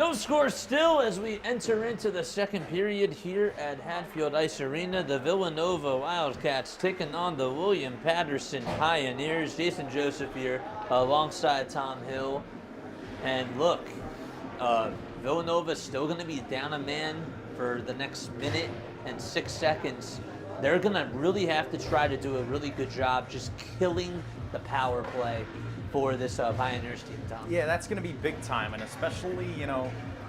No score still as we enter into the second period here at Hatfield Ice Arena. The Villanova Wildcats taking on the William Paterson Pioneers. Jason Joseph here alongside Tom Hill. And look, Villanova's still going to be down a man for the next minute and 6 seconds. They're going to really have to try to do a really good job just killing the power play for this Pioneers team, Tom. Yeah, that's going to be big time, and especially,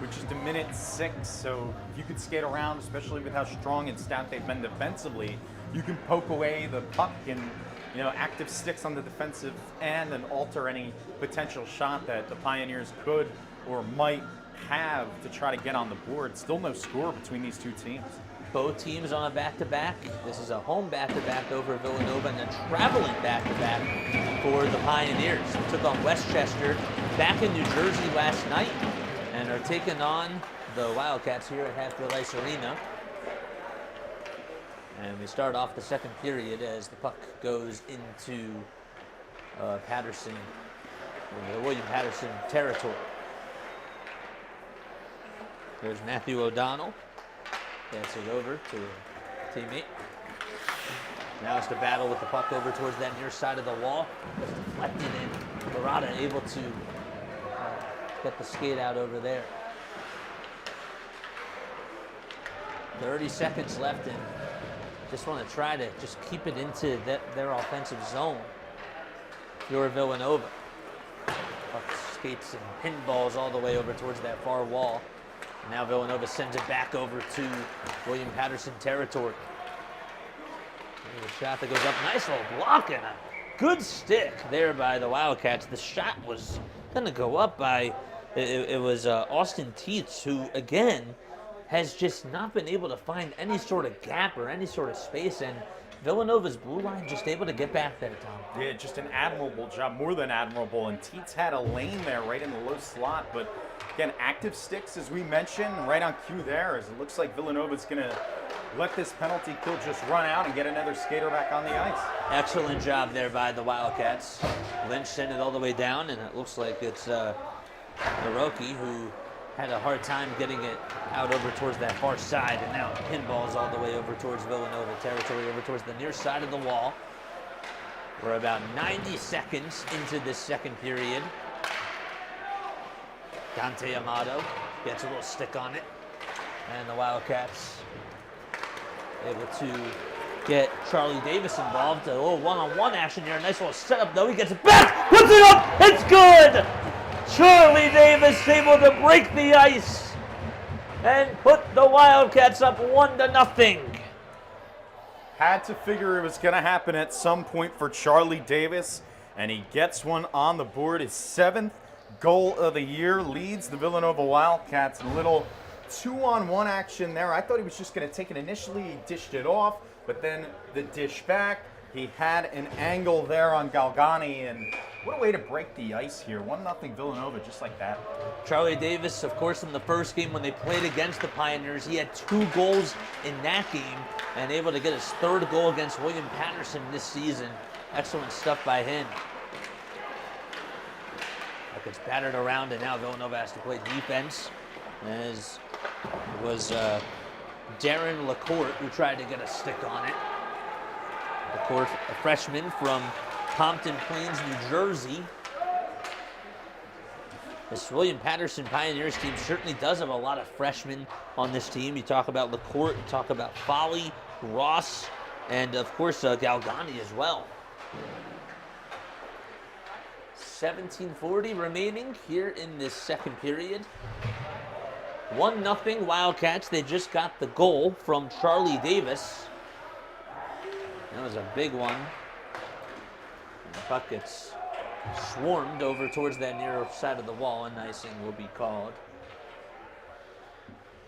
with just a minute 6, so if you could skate around, especially with how strong and stout they've been defensively, you can poke away the puck and, active sticks on the defensive end and alter any potential shot that the Pioneers could or might have to try to get on the board. Still no score between these two teams. Both teams on a back-to-back. This is a home back-to-back over Villanova and a traveling back-to-back for the Pioneers. They took on Westchester back in New Jersey last night and are taking on the Wildcats here at Hatfield Ice Arena. And we start off the second period as the puck goes into Paterson, the William Paterson territory. There's Matthew O'Donnell. Gets it over to a teammate. Now it's the battle with the puck over towards that near side of the wall. Just deflected in. Barada able to get the skate out over there. 30 seconds left, and just want to try to just keep it into their offensive zone. You're Villanova. Puck skates and pinballs all the way over towards that far wall. Now Villanova sends it back over to William Paterson territory. There's a shot that goes up. Nice little block and a good stick there by the Wildcats. The shot was going to go up by, it was Austin Tietz, who, again, has just not been able to find any sort of gap or any sort of space. And Villanova's blue line just able to get back there, Tom. Yeah, just an admirable job, more than admirable. And Tietz had a lane there right in the low slot, but again, active sticks, as we mentioned, right on cue there, as it looks like Villanova's going to let this penalty kill just run out and get another skater back on the ice. Excellent job there by the Wildcats. Lynch sent it all the way down, and it looks like it's Hiroki who had a hard time getting it out over towards that far side, and now pinballs all the way over towards Villanova territory, over towards the near side of the wall. We're about 90 seconds into this second period. Dante Amato gets a little stick on it, and the Wildcats able to get Charlie Davis involved. A little one-on-one action here. A nice little setup, though. He gets it back, puts it up, it's good! Charlie Davis able to break the ice and put the Wildcats up 1-0. Had to figure it was going to happen at some point for Charlie Davis, and he gets one on the board. His 7th goal of the year, leads the Villanova Wildcats. A little 2-on-1 action there. I thought he was just going to take it initially. He dished it off, but then the dish back. He had an angle there on Galgani, and what a way to break the ice here. 1-0 Villanova, just like that. Charlie Davis, of course, in the first game when they played against the Pioneers, he had 2 goals in that game and able to get his 3rd goal against William Paterson this season. Excellent stuff by him. It's battered around, and now Villanova has to play defense, as it was Darren LaCourte who tried to get a stick on it. LaCourte, a freshman from Pompton Plains, New Jersey. This William Paterson Pioneers team certainly does have a lot of freshmen on this team. You talk about LaCourte, you talk about Foley, Ross, and of course Galgani as well. 17:40 remaining here in this second period. 1-0 Wildcats. They just got the goal from Charlie Davis. That was a big one. And the puck gets swarmed over towards that near side of the wall, and icing will be called.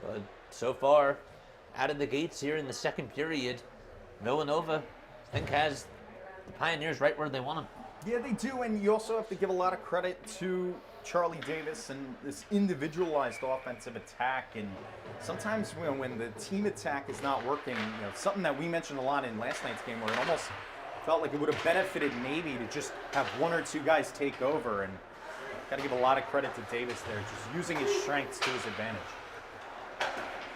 But so far, out of the gates here in the second period, Villanova, I think, has the Pioneers right where they want them. Yeah, they do, and you also have to give a lot of credit to Charlie Davis and this individualized offensive attack. And sometimes when the team attack is not working, something that we mentioned a lot in last night's game, where it almost felt like it would have benefited maybe to just have 1 or 2 guys take over. And Got to give a lot of credit to Davis there, just using his strengths to his advantage.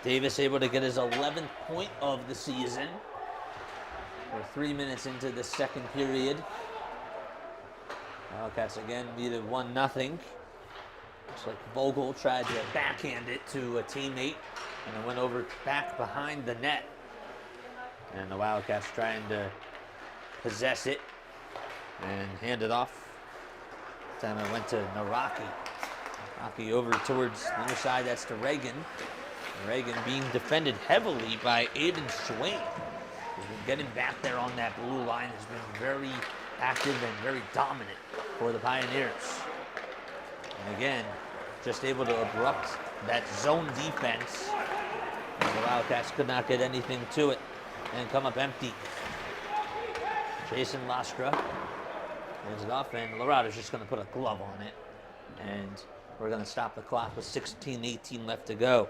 Davis able to get his 11th point of the season. We're 3 minutes into the second period. Wildcats again needed 1-0. Looks like Vogel tried to backhand it to a teammate, and it went over back behind the net. And the Wildcats trying to possess it and hand it off. This time it went to Naraki. Naraki over towards the other side, that's to Reagan. Reagan being defended heavily by Aiden Swain. He's been getting back there on that blue line, has been very active and very dominant for the Pioneers. And again, just able to abrupt that zone defense. And the Wildcats could not get anything to it and come up empty. Jason Lastra hands it off, and Lorada's just going to put a glove on it. And we're going to stop the clock with 16:18 left to go.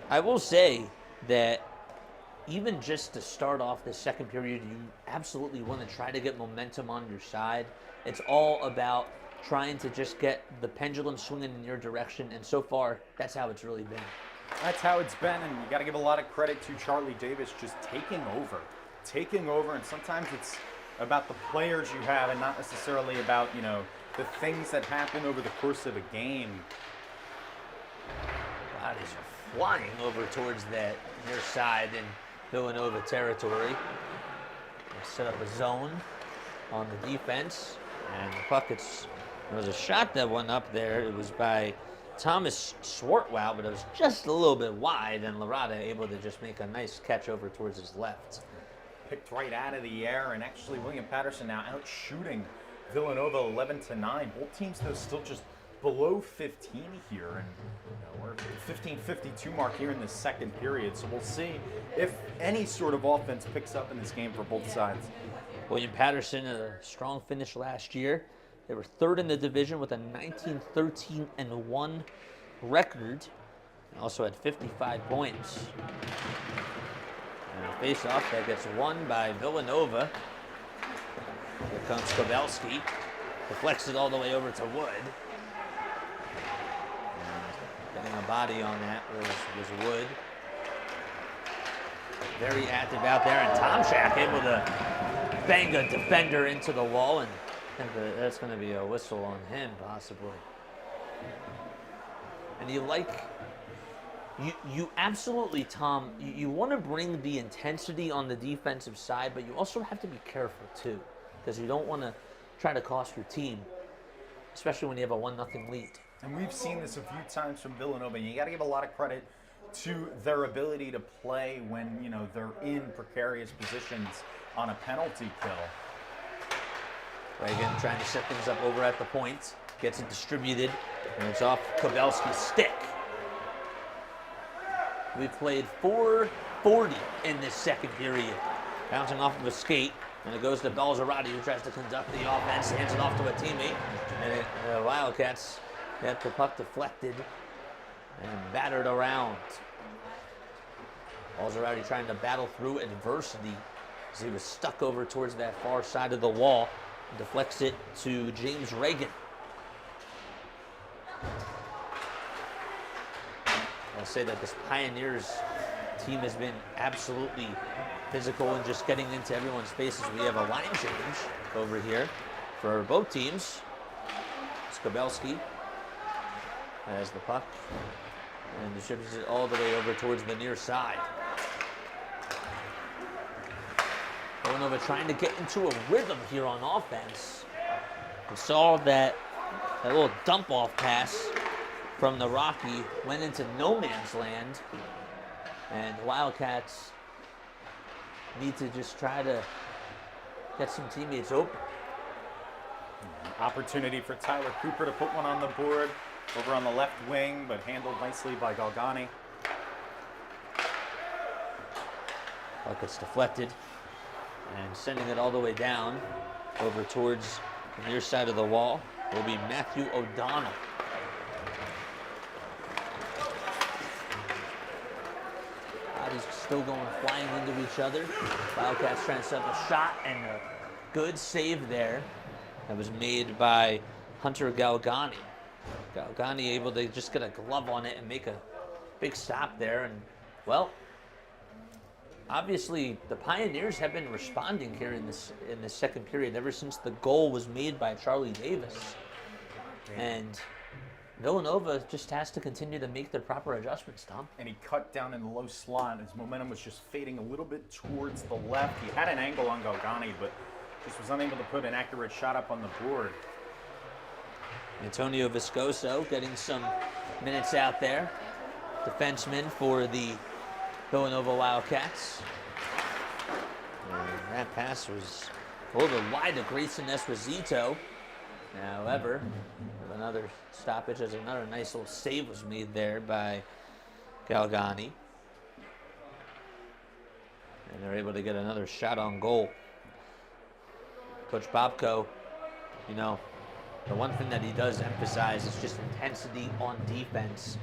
I will say that even just to start off the second period, you absolutely want to try to get momentum on your side. It's all about trying to just get the pendulum swinging in your direction, and so far, that's how it's really been. That's how it's been, and you got to give a lot of credit to Charlie Davis just taking over, and sometimes it's about the players you have and not necessarily about, the things that happen over the course of a game. Bodies are flying over towards that near side in Villanova territory. They set up a zone on the defense, and the puck, there was a shot that went up there. It was by Thomas Swartwow, but it was just a little bit wide, and Lorada able to just make a nice catch over towards his left. Picked right out of the air, and actually William Paterson now out shooting Villanova 11-9. Both teams though still just below 15 here, and we're at the 15:52 mark here in the second period. So we'll see if any sort of offense picks up in this game for both sides. William Paterson had a strong finish last year. They were third in the division with a 19-13-1 record. They also had 55 points. And a face-off that gets won by Villanova. Here comes Kobelski. Deflects it all the way over to Wood. And getting a body on that was Wood. Very active out there, and Tomczak able to bang a defender into the wall, and I think that's going to be a whistle on him, possibly. And you absolutely, Tom, you want to bring the intensity on the defensive side, but you also have to be careful, too, because you don't want to try to cost your team, especially when you have a 1-0 lead. And we've seen this a few times from Villanova, and you got to give a lot of credit to their ability to play when, they're in precarious positions on a penalty kill. Reagan trying to set things up over at the point, gets it distributed, and it's off Kobelski's stick. We've played 4:40 in this second period. Bouncing off of a skate, and it goes to Belzerati, who tries to conduct the offense, hands it off to a teammate, and the Wildcats get the puck deflected and battered around. Belzerati trying to battle through adversity as he was stuck over towards that far side of the wall. Deflects it to James Reagan. I'll say that this Pioneers team has been absolutely physical and just getting into everyone's faces. We have a line change over here for both teams. Skobelski has the puck and distributes it all the way over towards the near side. Villanova trying to get into a rhythm here on offense. We saw that little dump-off pass from the Rocky went into no man's land, and the Wildcats need to just try to get some teammates open. Opportunity for Tyler Cooper to put one on the board over on the left wing, but handled nicely by Galgani. Puck gets deflected, and sending it all the way down over towards the near side of the wall will be Matthew O'Donnell. Bodies still going flying into each other. Wildcats trying to set up a shot, and a good save there that was made by Hunter Galgani. Galgani able to just get a glove on it and make a big stop there. And, well, obviously the Pioneers have been responding here in this second period ever since the goal was made by Charlie Davis. And Villanova just has to continue to make their proper adjustments, Tom. And he cut down in the low slot. His momentum was just fading a little bit towards the left. He had an angle on Galgani, but just was unable to put an accurate shot up on the board. Antonio Viscoso getting some minutes out there. Defenseman for the Villanova Wildcats. And that pass was a little bit wide to Grayson Esposito. However, another stoppage as another nice little save was made there by Galgani. And they're able to get another shot on goal. Coach Bobko, you know, the one thing that he does emphasize is just intensity on defense.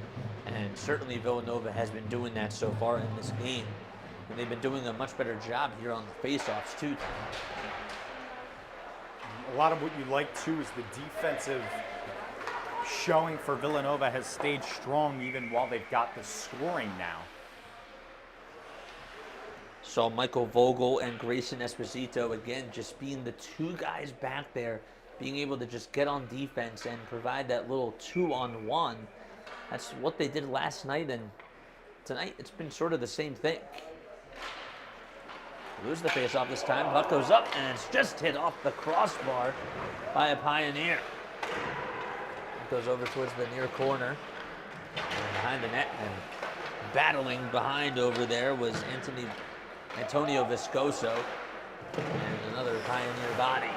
And certainly Villanova has been doing that so far in this game. And they've been doing a much better job here on the faceoffs too. A lot of what you like too is the defensive showing for Villanova has stayed strong even while they've got the scoring now. So Michael Vogel and Grayson Esposito again just being the two guys back there, being able to just get on defense and provide that little 2-on-1. That's what they did last night, and tonight it's been sort of the same thing. Lose the faceoff this time. Puck goes up, and it's just hit off the crossbar by a Pioneer. It goes over towards the near corner and behind the net, and battling behind over there was Antonio Viscoso and another Pioneer body.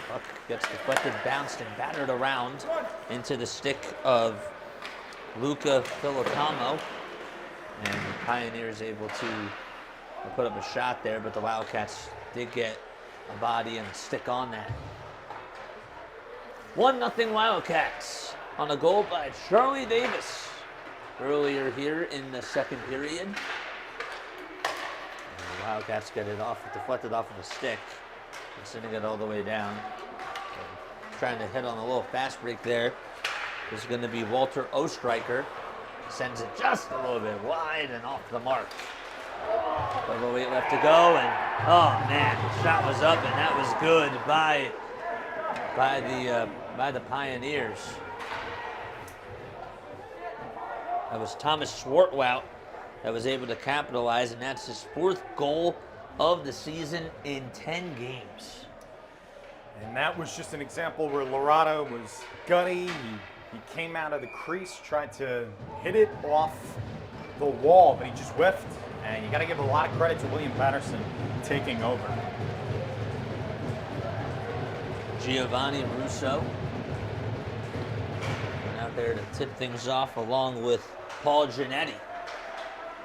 Puck gets deflected, bounced, and battered around into the stick of Luca Filipamo, and the Pioneers able to put up a shot there, but the Wildcats did get a body and stick on that. 1-0 Wildcats on a goal by Charlie Davis earlier here in the second period. And the Wildcats get it off, deflected off of a stick, and sending it all the way down. So, trying to hit on a little fast break there is going to be Walter Ostreicher. Sends it just a little bit wide and off the mark. 12:08 left to go, and oh man, the shot was up, and that was good by the Pioneers. That was Thomas Swartwout that was able to capitalize, and that's his 4th goal of the season in 10 games. And that was just an example where Lorado was gutty. He came out of the crease, tried to hit it off the wall, but he just whiffed. And you got to give a lot of credit to William Paterson taking over. Giovanni Russo went out there to tip things off along with Paul Giannetti.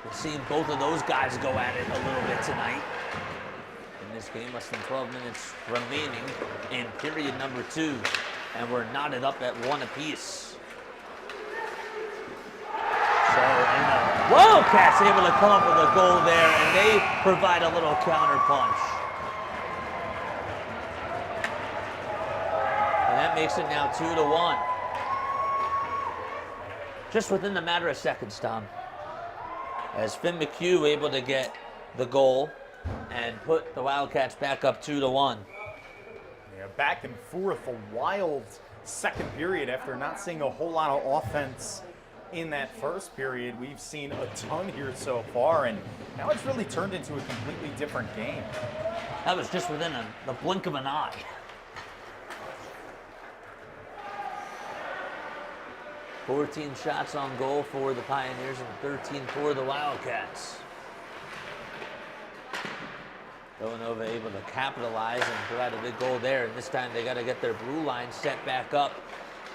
We've seen both of those guys go at it a little bit tonight. In this game, less than 12 minutes remaining in period number 2. And we're knotted up at 1 apiece. So, and the Wildcats able to come up with a goal there, and they provide a little counter punch. And that makes it now 2-1. Just within the matter of seconds, Tom. As Finn McHugh able to get the goal and put the Wildcats back up 2-1. Yeah, back and forth, a wild second period after not seeing a whole lot of offense in that first period. We've seen a ton here so far, and now it's really turned into a completely different game. That was just within the blink of an eye. "14 shots on goal for the Pioneers and 13 for the Wildcats." Villanova able to capitalize and provide a big goal there. And this time they got to get their blue line set back up.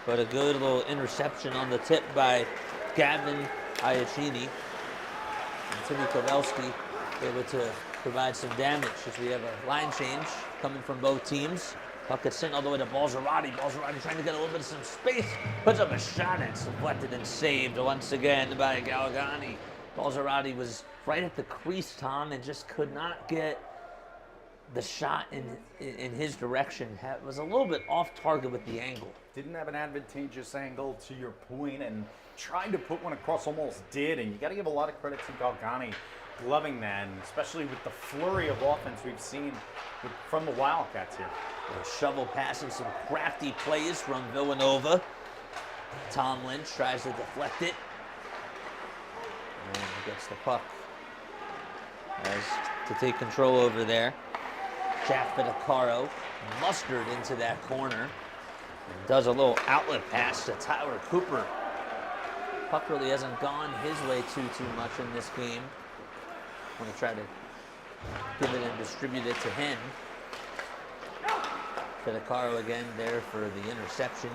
But a good little interception on the tip by Gavin Iacchini. And Timmy Kowalski able to provide some damage as we have a line change coming from both teams. Puck gets sent all the way to Balzarati. Balzarati trying to get a little bit of some space. Puts up a shot and it's deflected and saved once again by Galgani. Balzerati was right at the crease, Tom, and just could not get the shot in his direction. Was a little bit off target with the angle. Didn't have an advantageous angle, to your point, and tried to put one across, almost did. And you got to give a lot of credit to Galgani gloving that, and especially with the flurry of offense we've seen from the Wildcats here. A shovel pass and some crafty plays from Villanova. Tom Lynch tries to deflect it. And gets the puck. Has to take control over there. Jack Fidacaro mustered into that corner. And does a little outlet pass to Tyler Cooper. Puck really hasn't gone his way too much in this game. I'm going to try to give it and distribute it to him. Fidacaro again there for the interception.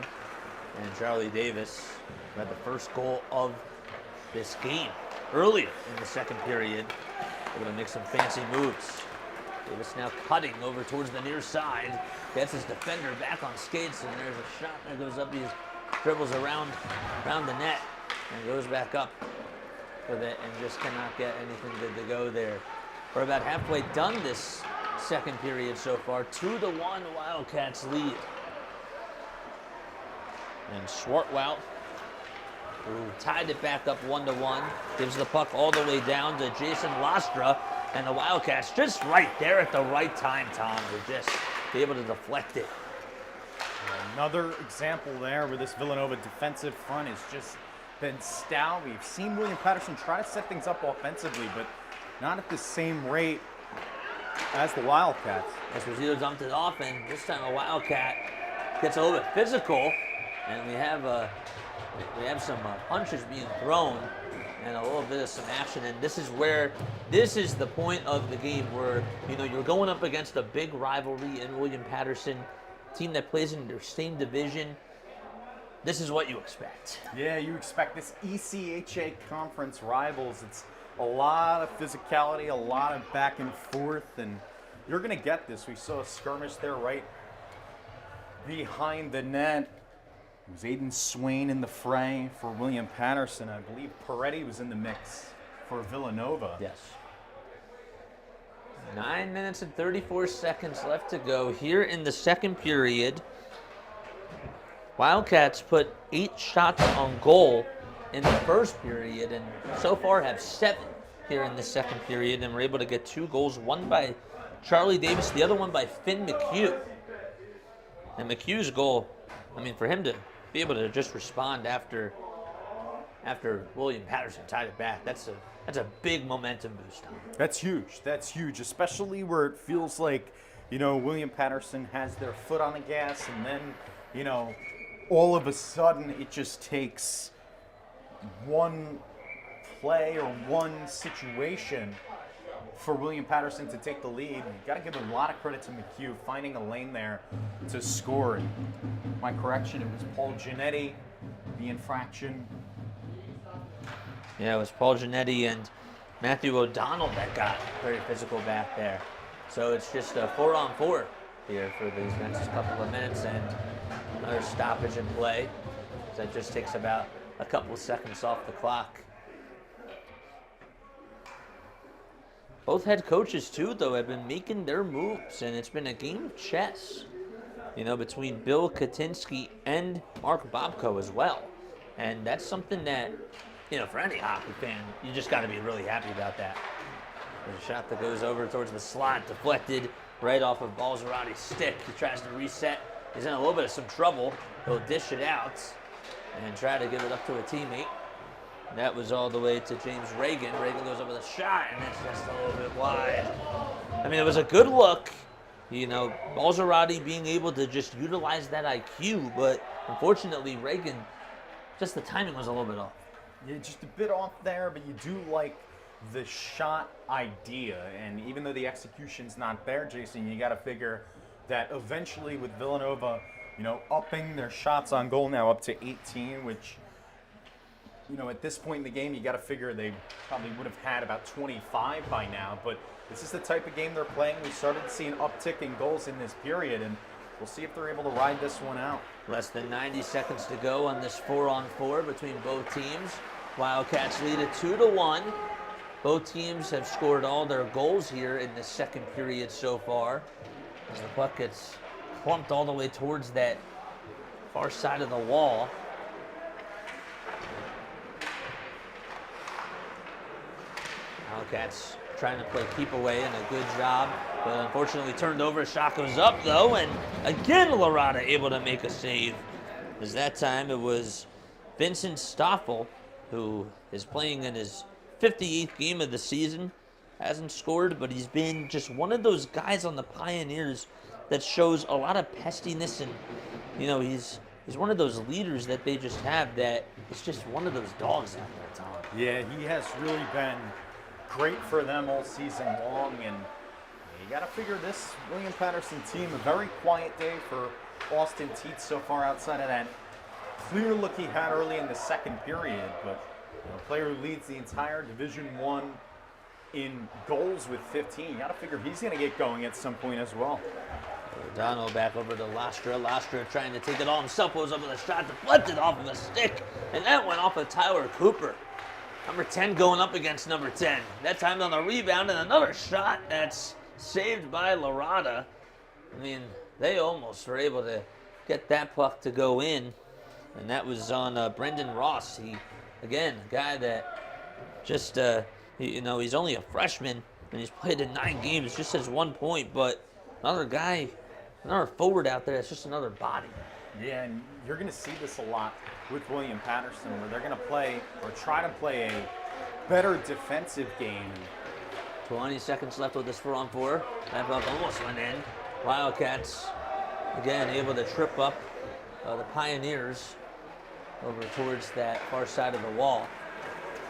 And Charlie Davis had the first goal of this game earlier in the second period. Able to make some fancy moves. Davis now cutting over towards the near side. Gets his defender back on skates, and there's a shot that goes up. He dribbles around the net and goes back up with it and just cannot get anything good to go there. We're about halfway done this second period so far. 2-1 Wildcats lead. And Swartwout, who tied it back up 1-1, gives the puck all the way down to Jason Lastra, and the Wildcats just right there at the right time, Tom, to just be able to deflect it. Another example there where this Villanova defensive front has just been stout. We've seen William Paterson try to set things up offensively, but not at the same rate as the Wildcats. Esposito dumped it off, and this time a Wildcat gets a little bit physical, and we have some punches being thrown and a little bit of some action. And this is the point of the game where, you know, you're going up against a big rivalry in William Paterson, team that plays in their same division. This is what you expect. Yeah, you expect this ECHA conference rivals. It's a lot of physicality, a lot of back and forth, and you're going to get this. We saw a skirmish there right behind the net. It was Aiden Swain in the fray for William Paterson. I believe Peretti was in the mix for Villanova. Yes. 9 minutes and 34 seconds left to go here in the second period. Wildcats put 8 shots on goal in the first period and so far have 7 here in the second period, and were able to get 2 goals, one by Charlie Davis, the other one by Finn McHugh. And McHugh's goal, I mean, for him to be able to just respond after William Paterson tied it back, that's a big momentum boost. That's huge. That's huge, especially where it feels like, you know, William Paterson has their foot on the gas, and then, you know, all of a sudden it just takes one play or one situation for William Paterson to take the lead. You've got to give a lot of credit to McHugh finding a lane there to score. And my correction, it was Paul Giannetti, the infraction. Yeah, it was Paul Giannetti and Matthew O'Donnell that got very physical back there. So it's just a 4-on-4 here for these next couple of minutes, and another stoppage in play. So that just takes about a couple of seconds off the clock. Both head coaches, too, though, have been making their moves, and it's been a game of chess, you know, between Bill Katinsky and Mark Bobko as well. And that's something that, you know, for any hockey fan, you just got to be really happy about that. There's a shot that goes over towards the slot, deflected right off of Balzerati's stick. He tries to reset. He's in a little bit of some trouble. He'll dish it out and try to give it up to a teammate. That was all the way to James Reagan. Reagan goes up with a shot, and it's just a little bit wide. I mean, it was a good look. You know, Balzerati being able to just utilize that IQ, but unfortunately, Reagan, just the timing was a little bit off. Yeah, just a bit off there, but you do like the shot idea. And even though the execution's not there, Jason, you got to figure that eventually with Villanova, you know, upping their shots on goal now up to 18, which, you know, at this point in the game, you got to figure they probably would have had about 25 by now. But this is the type of game they're playing. We started to see an uptick in goals in this period, and we'll see if they're able to ride this one out. Less than 90 seconds to go on this 4-on-4 between both teams. Wildcats lead it 2-1. Both teams have scored all their goals here in the second period so far. As the puck gets clumped all the way towards that far side of the wall. Wildcats trying to play keep away and a good job, but unfortunately turned over. Shot goes up though, and again Lorada able to make a save. As that time it was Vincent Stoffel, who is playing in his 58th game of the season. Hasn't scored, but he's been just one of those guys on the Pioneers that shows a lot of pestiness, and you know he's one of those leaders that they just have that is just one of those dogs out there, Tom. Yeah, he has really been great for them all season long, and you got to figure this William Paterson team, a very quiet day for Austin Teets so far outside of that clear look he had early in the second period, but a player who leads the entire Division I in goals with 15. You got to figure he's going to get going at some point as well. O'Donnell back over to Lastra. Lastra trying to take it all himself, goes up with a shot, deflected off of a stick, and that went off of Tyler Cooper. Number 10 going up against number 10. That time on the rebound, and another shot that's saved by Lorada. I mean, they almost were able to get that puck to go in, and that was on Brendan Ross. He, again, a guy that just, he's only a freshman, and he's played in 9 games, just has 1 point, but another guy, another forward out there, that's just another body. Yeah, and you're going to see this a lot with William Paterson, where they're going to play or try to play a better defensive game. 20 seconds left with this 4-on-4. That puck almost went in. Wildcats, again, able to trip up the Pioneers over towards that far side of the wall.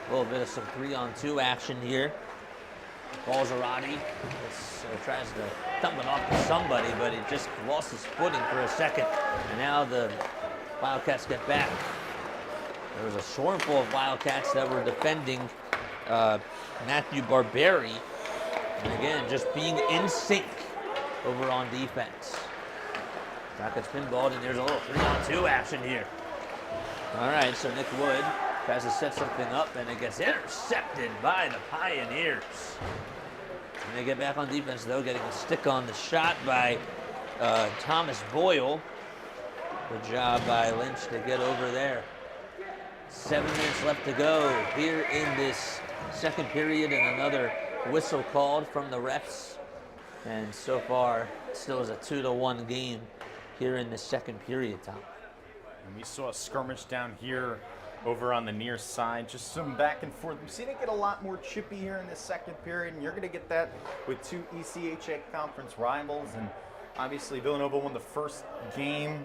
A little bit of some 3-on-2 action here. Balzarati tries to dump it off to somebody, but he just lost his footing for a second. And now the Wildcats get back. There was a swarmful of Wildcats that were defending Matthew Barberi. And again, just being in sync over on defense. Rockets pinballed, and there's a little 3-on-2 action here. All right, so Nick Wood tries to set something up, and it gets intercepted by the Pioneers. And they get back on defense, though, getting a stick on the shot by Thomas Boyle. Good job by Lynch to get over there. 7 minutes left to go here in this second period, and another whistle called from the refs. And so far, it still is a 2-1 game here in the second period, Tom. And we saw a skirmish down here over on the near side, just some back and forth. We've seen it get a lot more chippy here in the second period, and you're going to get that with 2 ECHA conference rivals. And obviously Villanova won the first game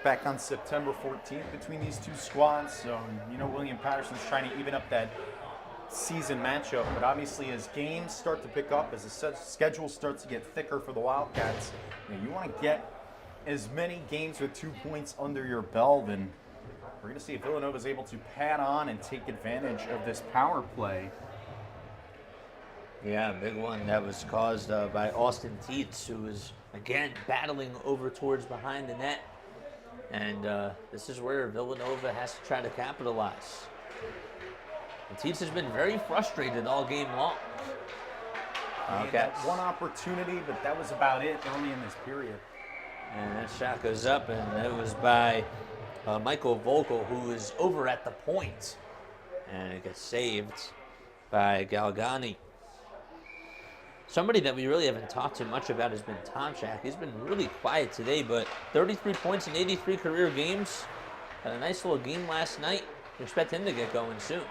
back on September 14th between these two squads. So, William Paterson's trying to even up that season matchup. But obviously as games start to pick up, as the schedule starts to get thicker for the Wildcats, you want to get as many games with 2 points under your belt, and we're going to see if Villanova is able to pad on and take advantage of this power play. Yeah, big one that was caused by Austin Teets, who was, again, battling over towards behind the net. And this is where Villanova has to try to capitalize. And Teets has been very frustrated all game long. That one opportunity, but that was about it early in this period. And that shot goes up, and it was by Michael Vogel, who is over at the point. And it gets saved by Galgani. Somebody that we really haven't talked too much about has been Tomchak. He's been really quiet today, but 33 points in 83 career games. Had a nice little game last night. We expect him to get going soon.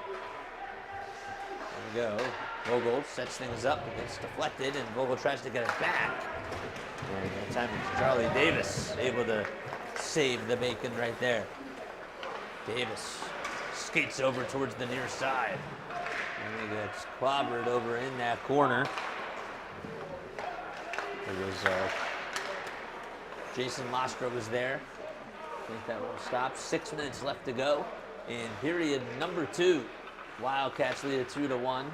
There we go. Vogel sets things up. It gets deflected, and Vogel tries to get it back. And that time it's Charlie Davis able to save the bacon right there. Davis skates over towards the near side. And he gets clobbered over in that corner. It was Jason Lastra was there. I think that will stop. 6 minutes left to go in period number 2. Wildcats lead it 2-1.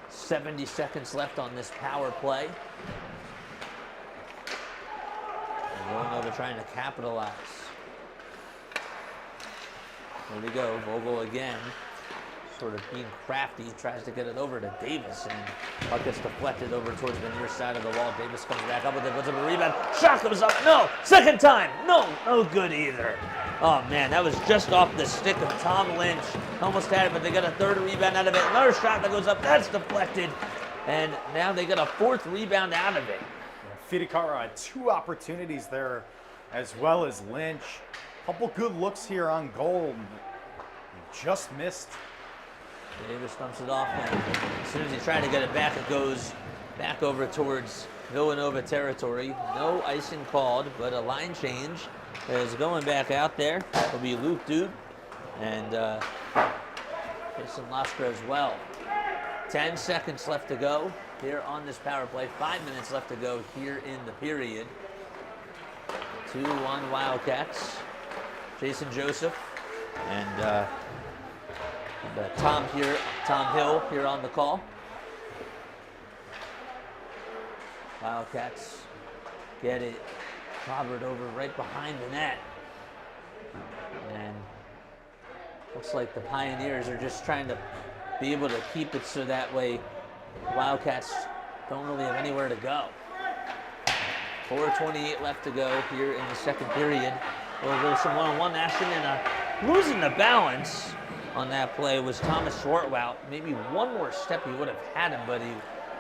70 seconds left on this power play. And Villanova trying to capitalize. There we go. Vogel again. sort of being crafty, tries to get it over to Davis, and puck gets deflected over towards the near side of the wall. Davis comes back up with it, puts up a rebound. Shot goes up. No! Second time! No! No good either. Oh, man, that was just off the stick of Tom Lynch. Almost had it, but they got a third rebound out of it. Another shot that goes up. That's deflected. And now they get a fourth rebound out of it. Fidikara had 2 opportunities there, as well as Lynch. Couple good looks here on goal. Just missed. Davis dumps it off, and as soon as he tried to get it back, it goes back over towards Villanova territory. No icing called, but a line change is going back out there. It'll be Luke Dude and Jason Lastra as well. 10 seconds left to go here on this power play. 5 minutes left to go here in the period. 2-1 Wildcats. Jason Joseph and Tom Hill here on the call. Wildcats get it clobbered over right behind the net. And looks like the Pioneers are just trying to be able to keep it so that way Wildcats don't really have anywhere to go. 4:28 left to go here in the second period. There's some one-on-one action, and losing the balance on that play was Thomas Shortwout. Maybe one more step he would have had him, but he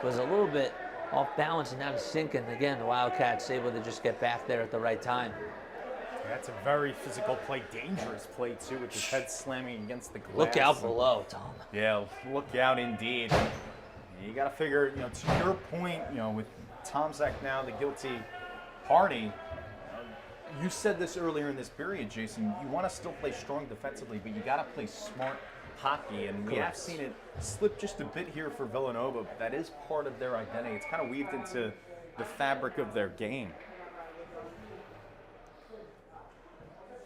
was a little bit off balance and now he's sinking. Again, the Wildcats able to just get back there at the right time. Yeah, that's a very physical play, dangerous play too, with his head slamming against the glass. Look out below, Tom. Yeah, look out indeed. You got to figure, to your point, with Tom Zach now the guilty party. You said this earlier in this period, Jason. You want to still play strong defensively, but you got to play smart hockey, and we have seen it slip just a bit here for Villanova. But that is part of their identity. It's kind of weaved into the fabric of their game.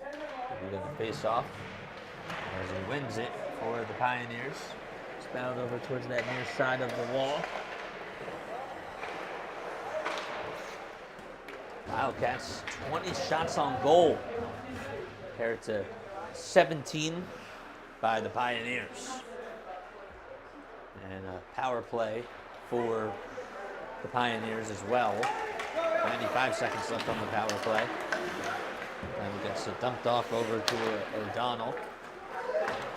We're going to face off as he wins it for the Pioneers. Spouted over towards that near side of the wall. Wildcats, 20 shots on goal compared to 17 by the Pioneers. And a power play for the Pioneers as well. 95 seconds left on the power play. And gets it dumped off over to O'Donnell.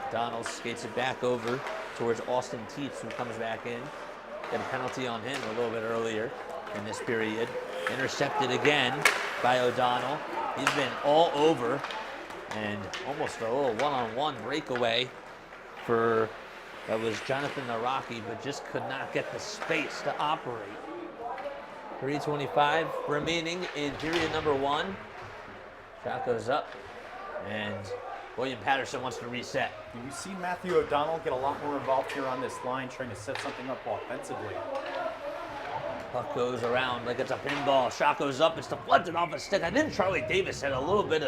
O'Donnell skates it back over towards Austin Teets, who comes back in. Get a penalty on him a little bit earlier in this period. Intercepted again by O'Donnell. He's been all over, and almost a little one-on-one breakaway for, that was Jonathan Naraki, but just could not get the space to operate. 3:25 remaining in period number 1. Shot goes up, and William Paterson wants to reset. You see Matthew O'Donnell get a lot more involved here on this line, trying to set something up offensively. Puck goes around like it's a pinball. Shot goes up. It's deflected off a stick. I think Charlie Davis had a little bit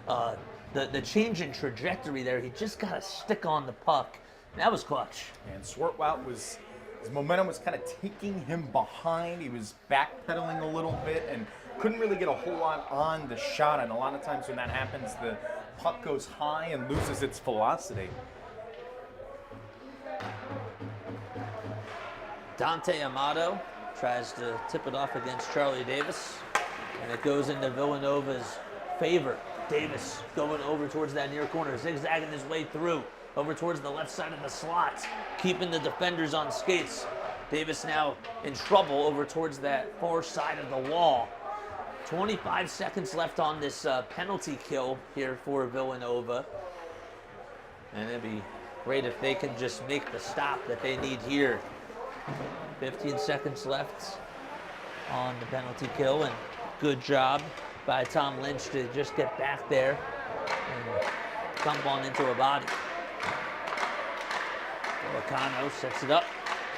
of the change in trajectory there. He just got a stick on the puck. That was clutch. And Swartwout his momentum was kind of taking him behind. He was backpedaling a little bit and couldn't really get a whole lot on the shot. And a lot of times when that happens, the puck goes high and loses its velocity. Dante Amato tries to tip it off against Charlie Davis, and it goes into Villanova's favor. Davis going over towards that near corner, zigzagging his way through, over towards the left side of the slot, keeping the defenders on skates. Davis now in trouble over towards that far side of the wall. 25 seconds left on this penalty kill here for Villanova. And it'd be great if they can just make the stop that they need here. 15 seconds left on the penalty kill, and good job by Tom Lynch to just get back there and thump on into a body. Volcano sets it up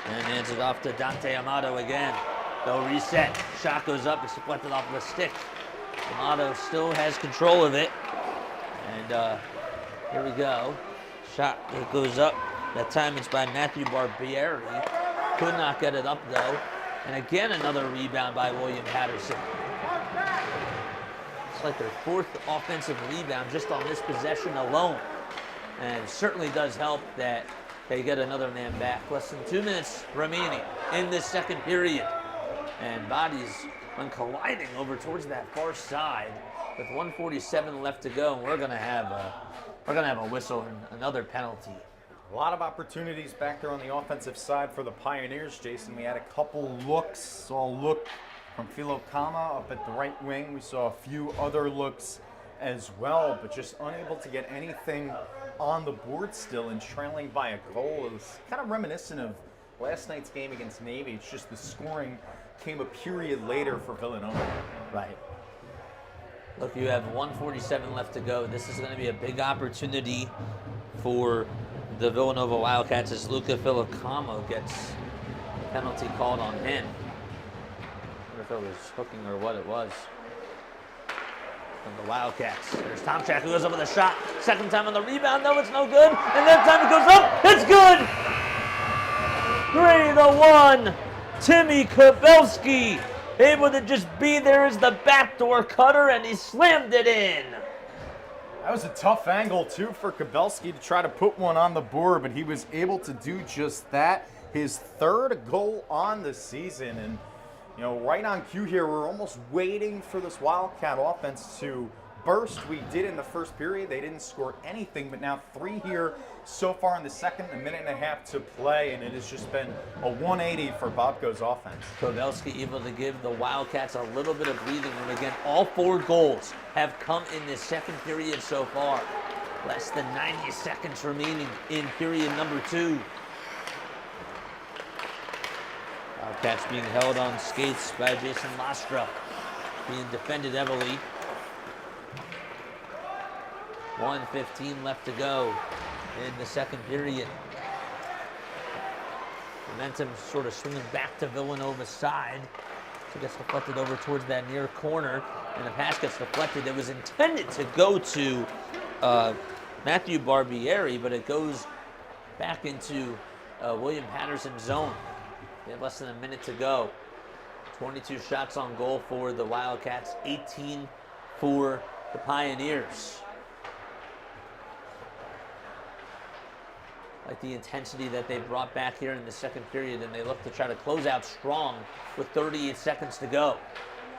and hands it off to Dante Amato again. They'll reset. Shot goes up. It's deflected off of a stick. Amato still has control of it. And here we go. Shot that goes up. That time it's by Matthew Barbieri. Could not get it up though. And again another rebound by William Paterson. It's like their 4th offensive rebound just on this possession alone. And it certainly does help that They get another man back. Less than 2 minutes remaining in this second period. And bodies went colliding over towards that far side with 1:47 left to go. And we're gonna have a whistle and another penalty. A lot of opportunities back there on the offensive side for the Pioneers, Jason. We had a couple looks. Saw a look from Villanova up at the right wing. We saw a few other looks as well, but just unable to get anything on the board still and trailing by a goal. It was kind of reminiscent of last night's game against Navy. It's just the scoring came a period later for Villanova. Right. Look, you have 1:47 left to go. This is going to be a big opportunity for the Villanova Wildcats as Luca Villanova gets a penalty called on him. I wonder if it was hooking or what it was. From the Wildcats. There's Tomchak who goes up with a shot. Second time on the rebound, though, it's no good. And that time it goes up, it's good! 3-1. Timmy Kabelski able to just be there as the backdoor cutter, and he slammed it in. That was a tough angle, too, for Kabelski to try to put one on the board, but he was able to do just that. His third goal on the season, and you know, right on cue here, we're almost waiting for this Wildcat offense to burst. We did in the first period. They didn't score anything, but now 3 here so far in the second, a minute and a half to play, and it has just been a 180 for Bobko's offense. Kowalski able to give the Wildcats a little bit of breathing room. Again, all 4 goals have come in this second period so far. Less than 90 seconds remaining in period number 2. Wildcats being held on skates by Jason Lastra, being defended heavily. 1:15 left to go in the second period. Momentum sort of swinging back to Villanova's side. So it gets deflected over towards that near corner, and the pass gets deflected. It was intended to go to Matthew Barbieri, but it goes back into William Paterson's zone. They have less than a minute to go. 22 shots on goal for the Wildcats, 18 for the Pioneers. Like the intensity that they brought back here in the second period, and they look to try to close out strong with 38 seconds to go.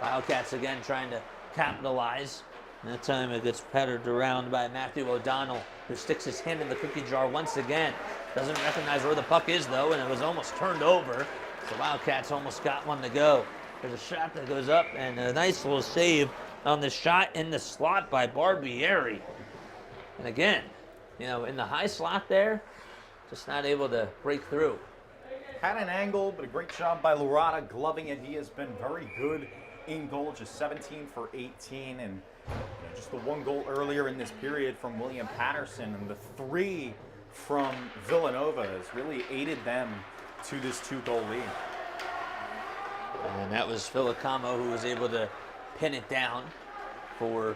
Wildcats again trying to capitalize. And that time it gets pattered around by Matthew O'Donnell, who sticks his hand in the cookie jar once again. Doesn't recognize where the puck is, though, and it was almost turned over. The Wildcats almost got one to go. There's a shot that goes up, and a nice little save on the shot in the slot by Barbieri. And again, you know, in the high slot there, just not able to break through. Had an angle, but a great job by Lurata gloving it. He has been very good in goal, just 17 for 18, and just the 1 goal earlier in this period from William Paterson, and the 3 from Villanova has really aided them to this 2-goal lead. And that was Villanova who was able to pin it down for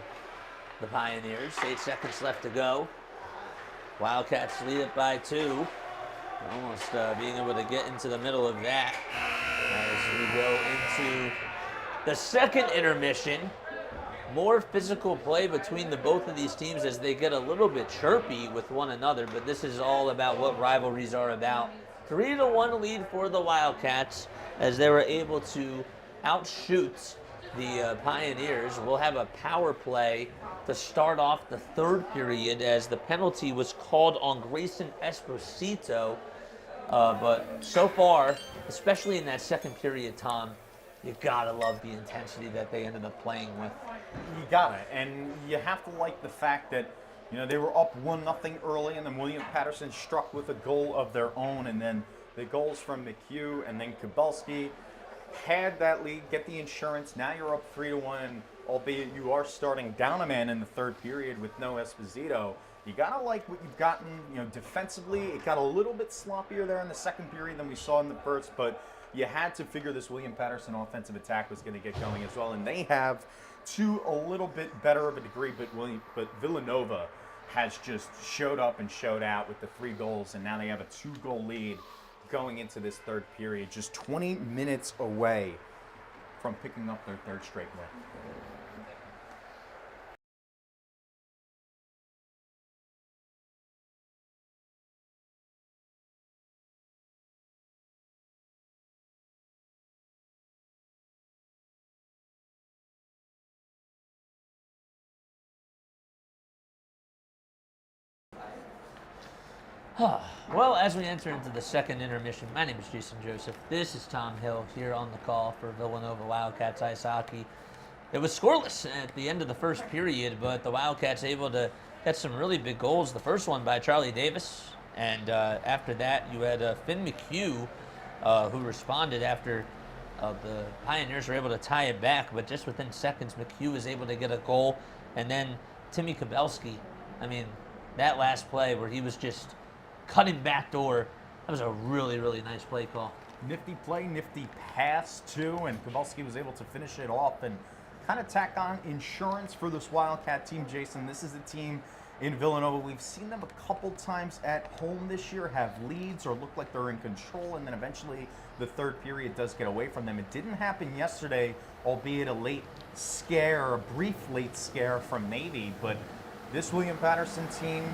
the Pioneers. 8 seconds left to go. Wildcats lead it by 2. Almost being able to get into the middle of that as we go into the second intermission. More physical play between the both of these teams as they get a little bit chirpy with one another, but this is all about what rivalries are about. 3-1 lead for the Wildcats as they were able to outshoot the Pioneers. We'll have a power play to start off the third period as the penalty was called on Grayson Esposito. But so far, especially in that second period, Tom, you gotta love the intensity that they ended up playing with. You gotta, and you have to like the fact that, you know, they were up 1-0 early, and then William Paterson struck with a goal of their own, and then the goals from McHugh, and then Kabelski had that lead, get the insurance. Now you're up 3-1, albeit you are starting down a man in the third period with no Esposito. You gotta like what you've gotten, you know, defensively. It got a little bit sloppier there in the second period than we saw in the first, but you had to figure this William Paterson offensive attack was going to get going as well, and they have to a little bit better of a degree, but Villanova has just showed up and showed out with the 3 goals, and now they have a 2-goal lead going into this third period, just 20 minutes away from picking up their 3rd straight win. Well, as we enter into the second intermission, my name is Jason Joseph. This is Tom Hill here on the call for Villanova Wildcats ice hockey. It was scoreless at the end of the first period, but the Wildcats able to get some really big goals. The first one by Charlie Davis, and after that you had Finn McHugh, who responded after the Pioneers were able to tie it back, but just within seconds McHugh was able to get a goal, and then Timmy Kabelski, I mean, that last play where he was just cutting back door, that was a really, really nice play call. Nifty play, nifty pass too, and Kowalski was able to finish it off and kind of tack on insurance for this Wildcat team, Jason. This is a team in Villanova. We've seen them a couple times at home this year have leads or look like they're in control, and then eventually the third period does get away from them. It didn't happen yesterday, albeit a late scare, a brief late scare from Navy, but this William Paterson team,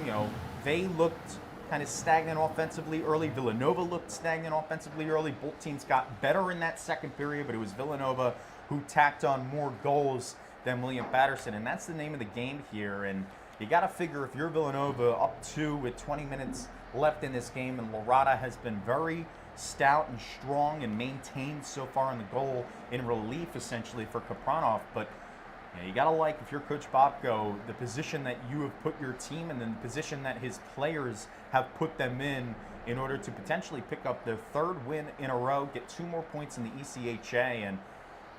they looked kind of stagnant offensively early. Villanova looked stagnant offensively early. Both teams got better in that second period, but it was Villanova who tacked on more goals than William Paterson, and that's the name of the game here. And you got to figure if you're Villanova up 2 with 20 minutes left in this game, and Lorada has been very stout and strong and maintained so far in the goal in relief essentially for Kapranov, but you got to like, if you're Coach Bobko, the position that you have put your team in and the position that his players have put them in order to potentially pick up their third win in a row, get 2 more points in the ECHA, and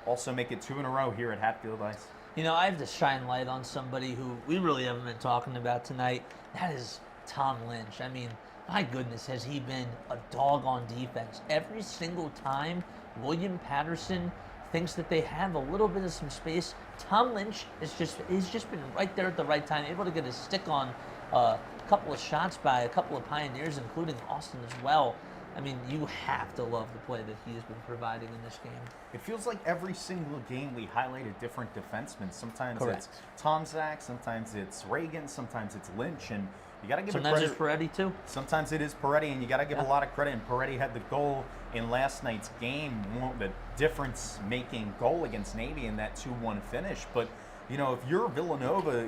also make it 2 in a row here at Hatfield Ice. I have to shine light on somebody who we really haven't been talking about tonight. That is Tom Lynch. I mean, my goodness, has he been a dog on defense. Every single time William Paterson thinks that they have a little bit of some space, Tom Lynch he's just been right there at the right time, able to get his stick on a couple of shots by a couple of Pioneers, including Austin as well. I mean, you have to love the play that he has been providing in this game. It feels like every single game we highlight a different defenseman. Sometimes Correct. It's Tom Zach, sometimes it's Reagan, sometimes it's Lynch, and you got to give sometimes it credit. it's Peretti too. Sometimes it is Peretti, and you got to give a lot of credit. And Peretti had the goal in last night's game, the difference-making goal against Navy in that 2-1 finish. But if you're Villanova,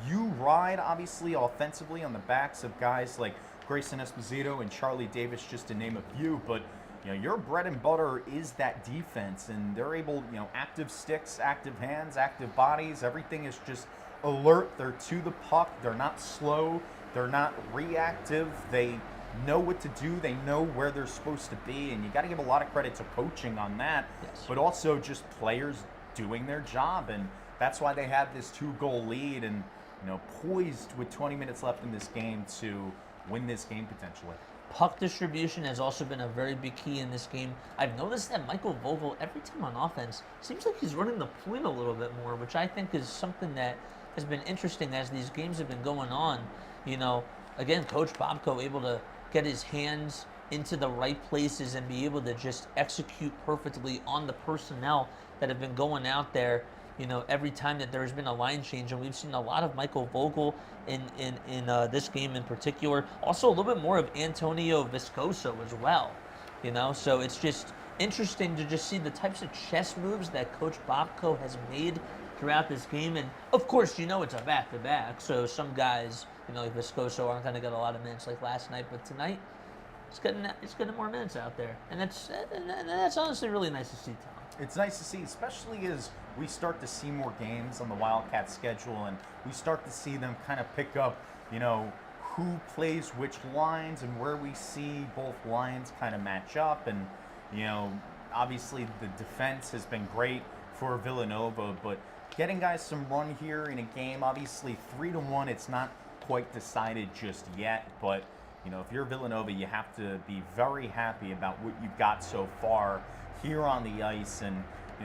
you ride obviously offensively on the backs of guys like Grayson Esposito and Charlie Davis, just to name a few. But your bread and butter is that defense, and they're able, active sticks, active hands, active bodies. Everything is just alert. They're to the puck. They're not slow. They're not reactive. They know what to do. They know where they're supposed to be, and you got to give a lot of credit to coaching on that. Yes. But also just players doing their job, and that's why they have this 2-goal lead and poised with 20 minutes left in this game to win this game potentially. Puck distribution has also been a very big key in this game. I've noticed that Michael Vogel, every time on offense, seems like he's running the point a little bit more, which I think is something that has been interesting as these games have been going on. Again, Coach Bobko able to get his hands into the right places and be able to just execute perfectly on the personnel that have been going out there, every time that there's been a line change. And we've seen a lot of Michael Vogel in this game in particular. Also a little bit more of Antonio Viscoso as well, So it's just interesting to just see the types of chess moves that Coach Bobko has made throughout this game. And of course, it's a back-to-back, so some guys, like Viscoso aren't going to get a lot of minutes like last night, but tonight it's getting more minutes out there, and that's honestly really nice to see, Tom. It's nice to see, especially as we start to see more games on the Wildcat schedule, and we start to see them kind of pick up, who plays which lines and where we see both lines kind of match up. And, obviously the defense has been great for Villanova, but getting guys some run here in a game, obviously 3-1, it's not quite decided just yet, but if you're Villanova, you have to be very happy about what you've got so far here on the ice, and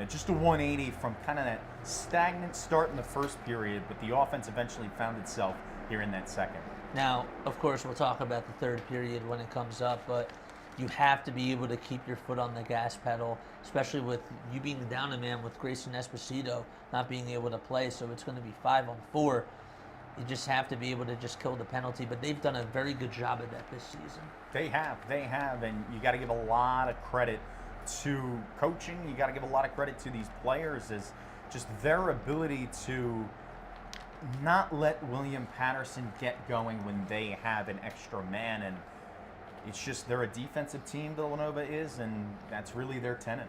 just a 180 from kind of that stagnant start in the first period, but the offense eventually found itself here in that second. Now, of course, we'll talk about the third period when it comes up, but you have to be able to keep your foot on the gas pedal, especially with you being down a man with Grayson Esposito not being able to play, so it's going to be 5-on-4. You just have to be able to just kill the penalty, but they've done a very good job of that this season. They have, and you got to give a lot of credit to coaching. You got to give a lot of credit to these players as just their ability to not let William Paterson get going when they have an extra man. And it's just they're a defensive team, Villanova is, and that's really their tenet.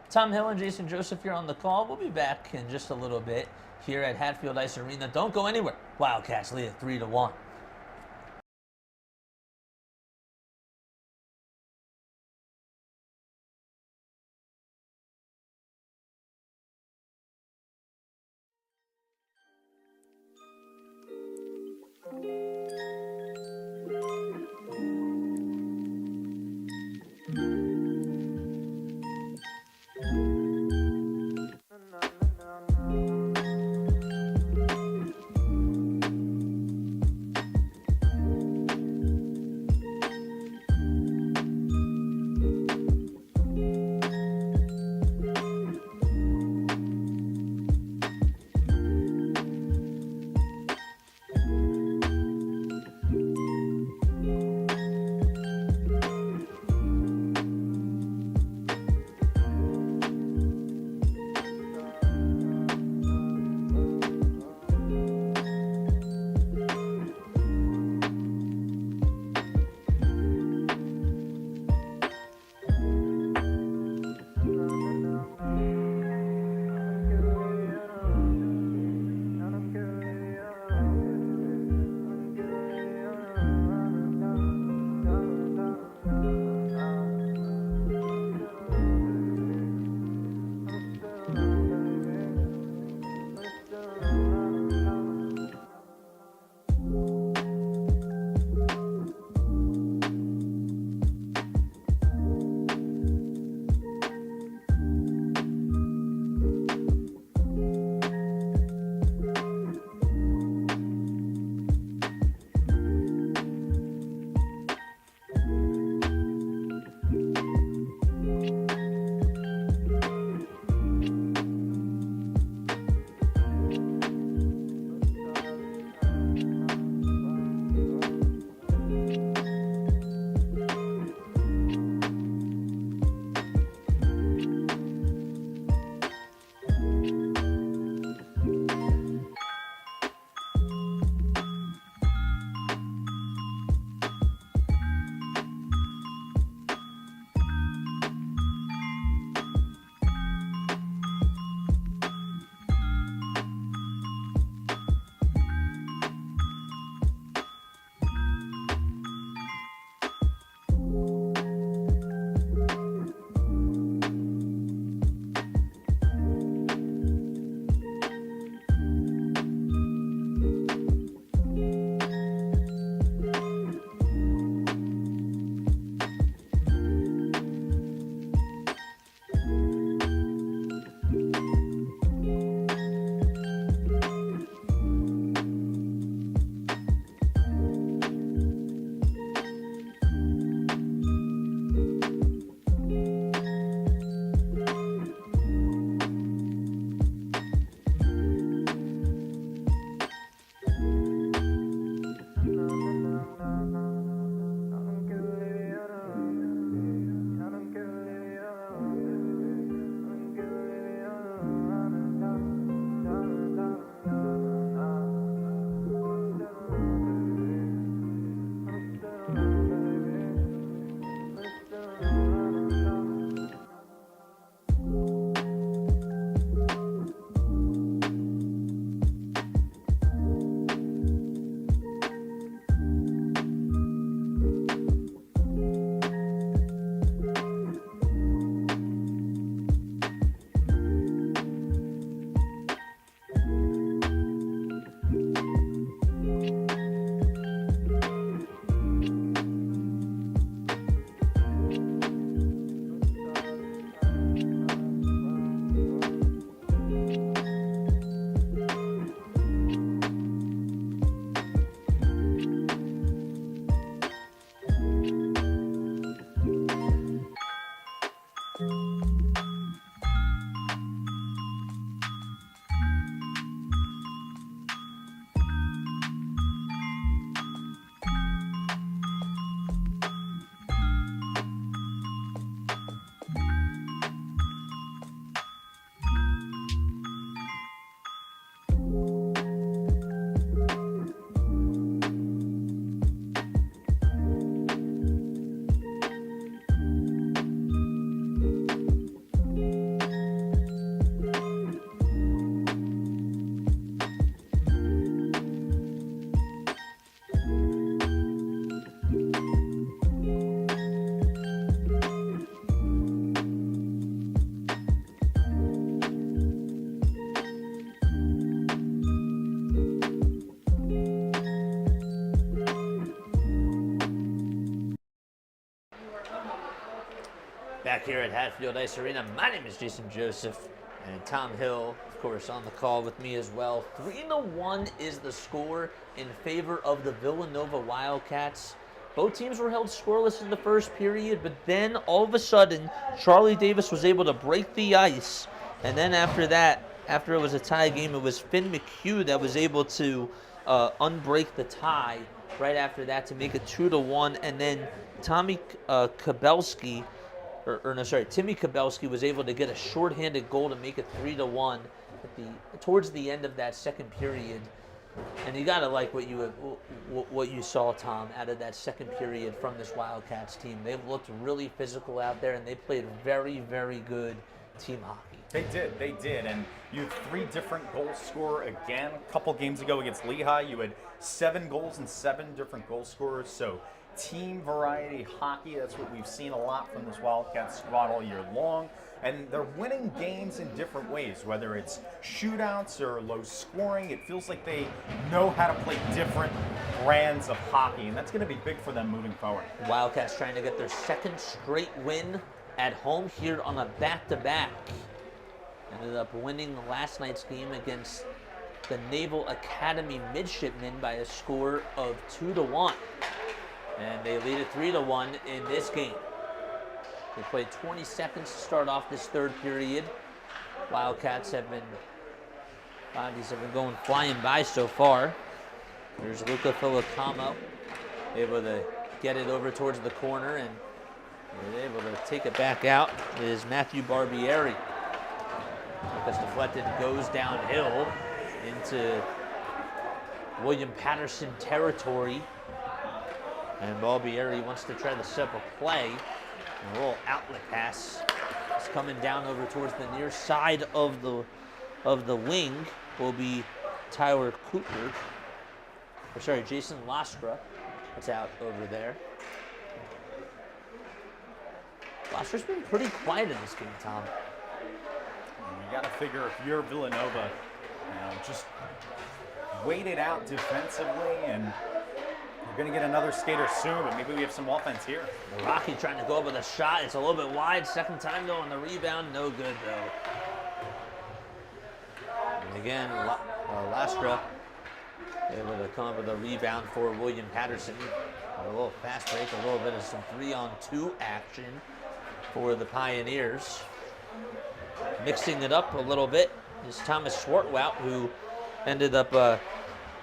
Tom Hill and Jason Joseph here on the call. We'll be back in just a little bit here at Hatfield Ice Arena. Don't go anywhere. Wildcats lead at 3-1. Back here at Hatfield Ice Arena, my name is Jason Joseph, and Tom Hill, of course, on the call with me as well. 3-1 is the score in favor of the Villanova Wildcats. Both teams were held scoreless in the first period, but then all of a sudden, Charlie Davis was able to break the ice. And then after that, after it was a tie game, it was Finn McHugh that was able to unbreak the tie right after that to make it 2-1. And then Timmy Kabelski was able to get a shorthanded goal to make it 3-1 towards the end of that second period. And you gotta like what you saw, Tom, out of that second period from this Wildcats team. They've looked really physical out there, and they played very, very good team hockey. They did, and you had 3 different goal scorers again. A couple games ago against Lehigh, you had 7 goals and 7 different goal scorers. So team variety hockey, that's what we've seen a lot from this Wildcats squad all year long. And they're winning games in different ways, whether it's shootouts or low scoring. It feels like they know how to play different brands of hockey, and that's going to be big for them moving forward. Wildcats trying to get their second straight win at home here on a back-to-back. Ended up winning last night's game against the Naval Academy Midshipmen by a score of 2-1. And they lead it 3-1 in this game. They played 20 seconds to start off this third period. Wildcats bodies have been going flying by so far. There's Luca Filacamo, able to get it over towards the corner, and they're able to take it back out. It is Matthew Barbieri. Because deflected, goes downhill into William Paterson territory. And Barbieri wants to try to set up a play. A little outlet pass is coming down over towards the near side of the wing. Will be Tyler Cooper. Or sorry, Jason Lastra. That's out over there. Lastra's been pretty quiet in this game, Tom. You got to figure if you're Villanova, just wait it out defensively, and you're going to get another skater soon, but maybe we have some offense here. Rocky trying to go up with a shot. It's a little bit wide. Second time though on the rebound. No good though. And again, Lastra able to come up with a rebound for William Paterson. A little fast break, a little bit of some 3-on-2 action for the Pioneers. Mixing it up a little bit is Thomas Swartwout, who ended up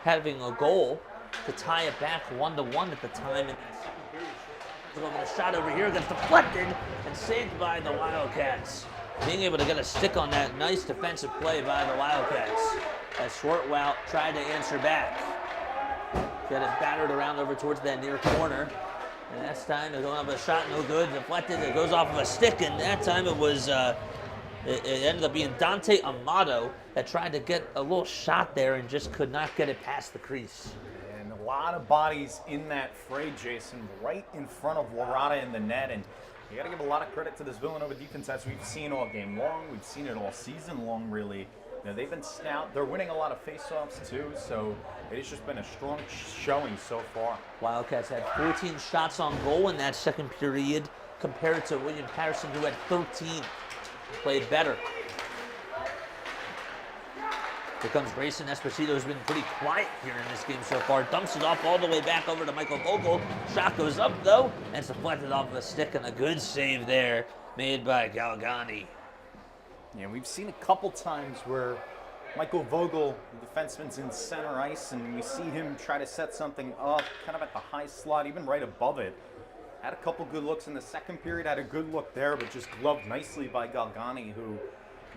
having a goal to tie it back 1-1 at the time. And a shot over here gets deflected and saved by the Wildcats. Being able to get a stick on that nice defensive play by the Wildcats as Swartwout tried to answer back. Get it battered around over towards that near corner. And that's time they're going up with a shot, no good, deflected. It goes off of a stick, and that time it was it ended up being Dante Amato that tried to get a little shot there and just could not get it past the crease. And a lot of bodies in that fray, Jason, right in front of Lorata in the net. And you got to give a lot of credit to this Villanova defense, as we've seen all game long. We've seen it all season long, really. They've been stout. They're winning a lot of faceoffs too, so it's just been a strong showing so far. Wildcats had 14 shots on goal in that second period compared to William Paterson, who had 13. Played better. Here comes Grayson Esposito, who's been pretty quiet here in this game so far. Dumps it off all the way back over to Michael Vogel. Shot goes up, though, and it's deflected off of a stick, and a good save there made by Galgani. Yeah, we've seen a couple times where Michael Vogel, the defenseman's in center ice, and we see him try to set something up kind of at the high slot, even right above it. Had a couple good looks in the second period, had a good look there, but just gloved nicely by Galgani, who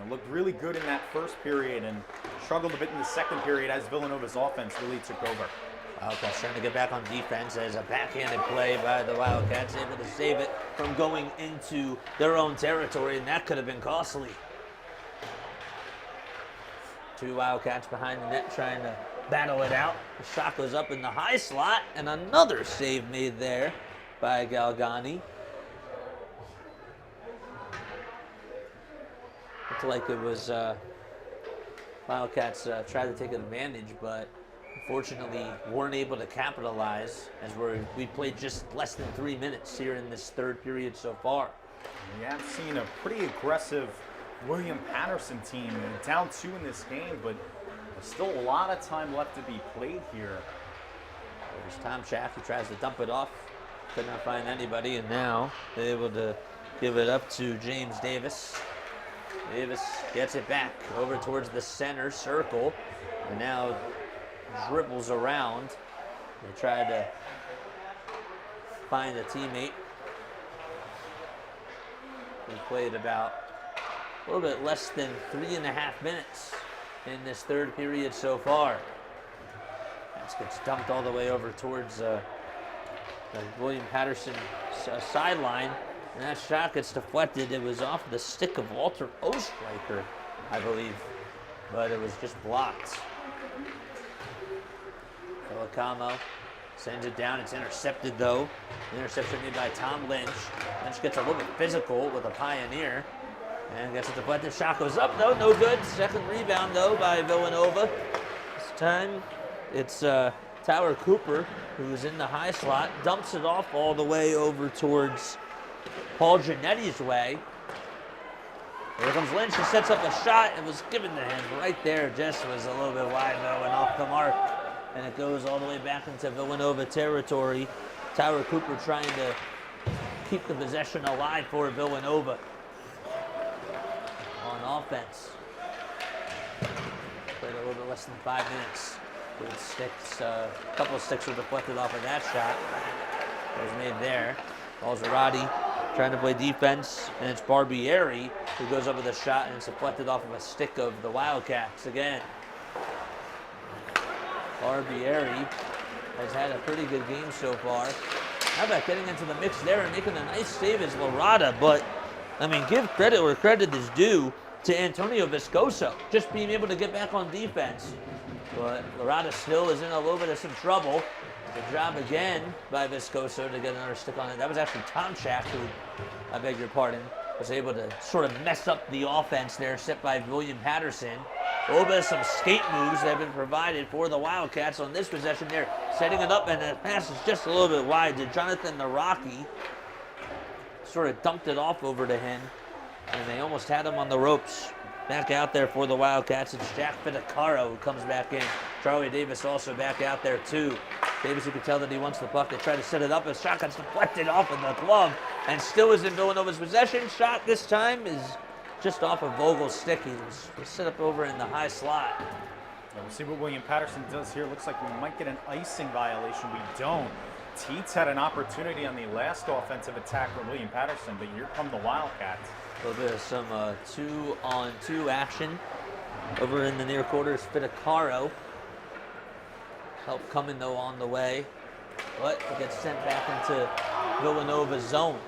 looked really good in that first period and struggled a bit in the second period as Villanova's offense really took over. Wildcats trying to get back on defense as a backhanded play by the Wildcats, able to save it from going into their own territory, and that could have been costly. 2 Wildcats behind the net trying to battle it out. The shot goes up in the high slot, and another save made there by Galgani. Looked like it was Wildcats tried to take advantage, but unfortunately weren't able to capitalize as we played just less than 3 minutes here in this third period so far. We have seen a pretty aggressive William Paterson team, down 2 in this game, but there's still a lot of time left to be played here. There's Tom Schaff, who tries to dump it off. Could not find anybody, and now they're able to give it up to James Davis. Davis gets it back over towards the center circle, and now dribbles around. They try to find a teammate. We played about a little bit less than 3.5 minutes in this third period so far. This gets dumped all the way over towards the William Paterson sideline, and that shot gets deflected. It was off the stick of Walter Ostreicher, I believe, but it was just blocked. Felicamo sends it down. It's intercepted, though. The interception made by Tom Lynch. Lynch gets a little bit physical with a Pioneer, and gets a deflected shot. Goes up, though, no good. Second rebound, though, by Villanova. This time it's Tyler Cooper, who's in the high slot, dumps it off all the way over towards Paul Giannetti's way. Here comes Lynch. He sets up a shot. It was given to him right there. Just was a little bit wide, though, and off the mark. And it goes all the way back into Villanova territory. Tyler Cooper trying to keep the possession alive for Villanova on offense. Played a little bit less than 5 minutes. Good sticks, a couple of sticks were deflected off of that shot. It was made there. Balzerati trying to play defense, and it's Barbieri who goes up with a shot, and it's deflected off of a stick of the Wildcats again. Barbieri has had a pretty good game so far. How about getting into the mix there and making a nice save as Lorada, but I mean, give credit where credit is due to Antonio Viscoso, just being able to get back on defense. But Lorada still is in a little bit of some trouble. Good job again by Viscoso to get another stick on it. That was actually Tom Schaff, who, I beg your pardon, was able to sort of mess up the offense there, set by William Paterson. A little bit of some skate moves that have been provided for the Wildcats on this possession there, setting it up, and the pass is just a little bit wide to Jonathan Naraki. Sort of dumped it off over to him, and they almost had him on the ropes. Back out there for the Wildcats, it's Jack Fidecaro who comes back in. Charlie Davis also back out there too. Davis, you can tell that he wants the puck. They try to set it up. His shot gets deflected off of the glove and still is in Villanova's possession. Shot this time is just off of Vogel's stick. He was set up over in the high slot. Yeah, we'll see what William Paterson does here. Looks like we might get an icing violation. We don't. Teets had an opportunity on the last offensive attack from William Patterson, but here come the Wildcats. A little bit of some 2-on-2 action over in the near quarters. Fidecaro help coming though on the way, but it gets sent back into Villanova's zone.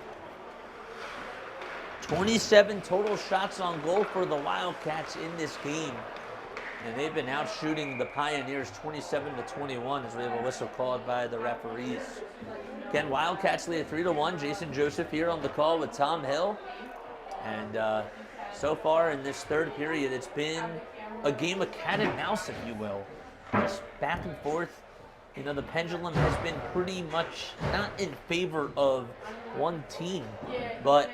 27 total shots on goal for the Wildcats in this game, and they've been out shooting the Pioneers 27-21 as we have a whistle called by the referees. Again, Wildcats lead 3-1. Jason Joseph here on the call with Tom Hill. And so far in this third period, it's been a game of cat and mouse, if you will. Just back and forth. You know, the pendulum has been pretty much not in favor of one team, but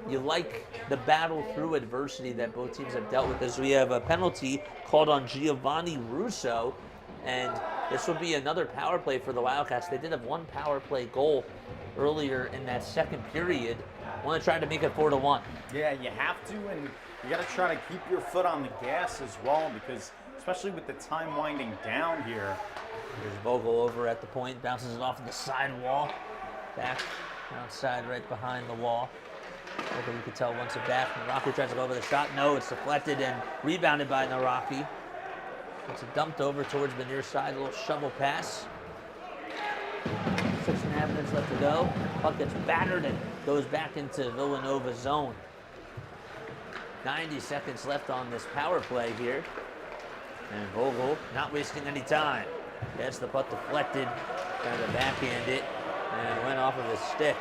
you like the battle through adversity that both teams have dealt with, as we have a penalty called on Giovanni Russo, and this will be another power play for the Wildcats. They did have one power play goal earlier in that second period. Want to try to make it 4-1. Yeah, you have to, and you got to try to keep your foot on the gas as well, because especially with the time winding down here. There's Vogel over at the point, bounces it off of the side wall. Back outside right behind the wall. Vogel, you can tell, wants it back. Naraki tries to go over the shot. No, it's deflected and rebounded by Naraki. It's dumped over towards the near side, a little shovel pass. 6.5 minutes left to go. Puck gets battered and goes back into Villanova's zone. 90 seconds left on this power play here. And Vogel not wasting any time. Gets the puck deflected, trying to backhand it, and went off of his stick.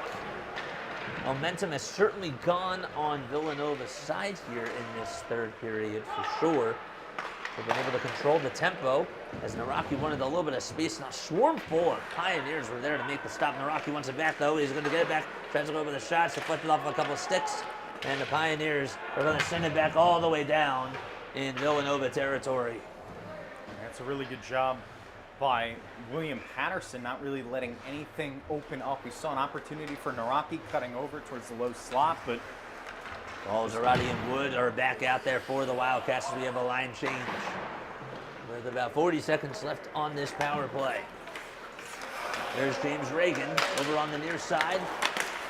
Momentum has certainly gone on Villanova's side here in this third period for sure. They've been able to control the tempo as Naraki wanted a little bit of space. Now swarm full of Pioneers were there to make the stop. Naraki wants it back though. He's going to get it back. Tries to go over the shot. Deflected off a couple of sticks. And the Pioneers are going to send it back all the way down in Villanova territory. That's a really good job by William Paterson, not really letting anything open up. We saw an opportunity for Naraki cutting over towards the low slot, but Zarate and Wood are back out there for the Wildcats as we have a line change with about 40 seconds left on this power play. There's James Reagan over on the near side,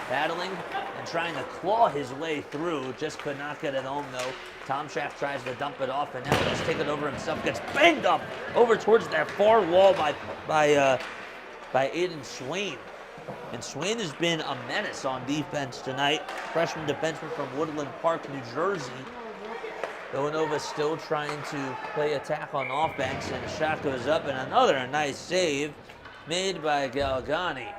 battling and trying to claw his way through. Just could not get it home, though. Tomczak tries to dump it off, and now he's taken over himself. Gets banged up over towards that far wall by Aiden Swain. And Swain has been a menace on defense tonight. Freshman defenseman from Woodland Park, New Jersey. Villanova still trying to play attack on offense, and the shot goes up, and another nice save made by Galgani.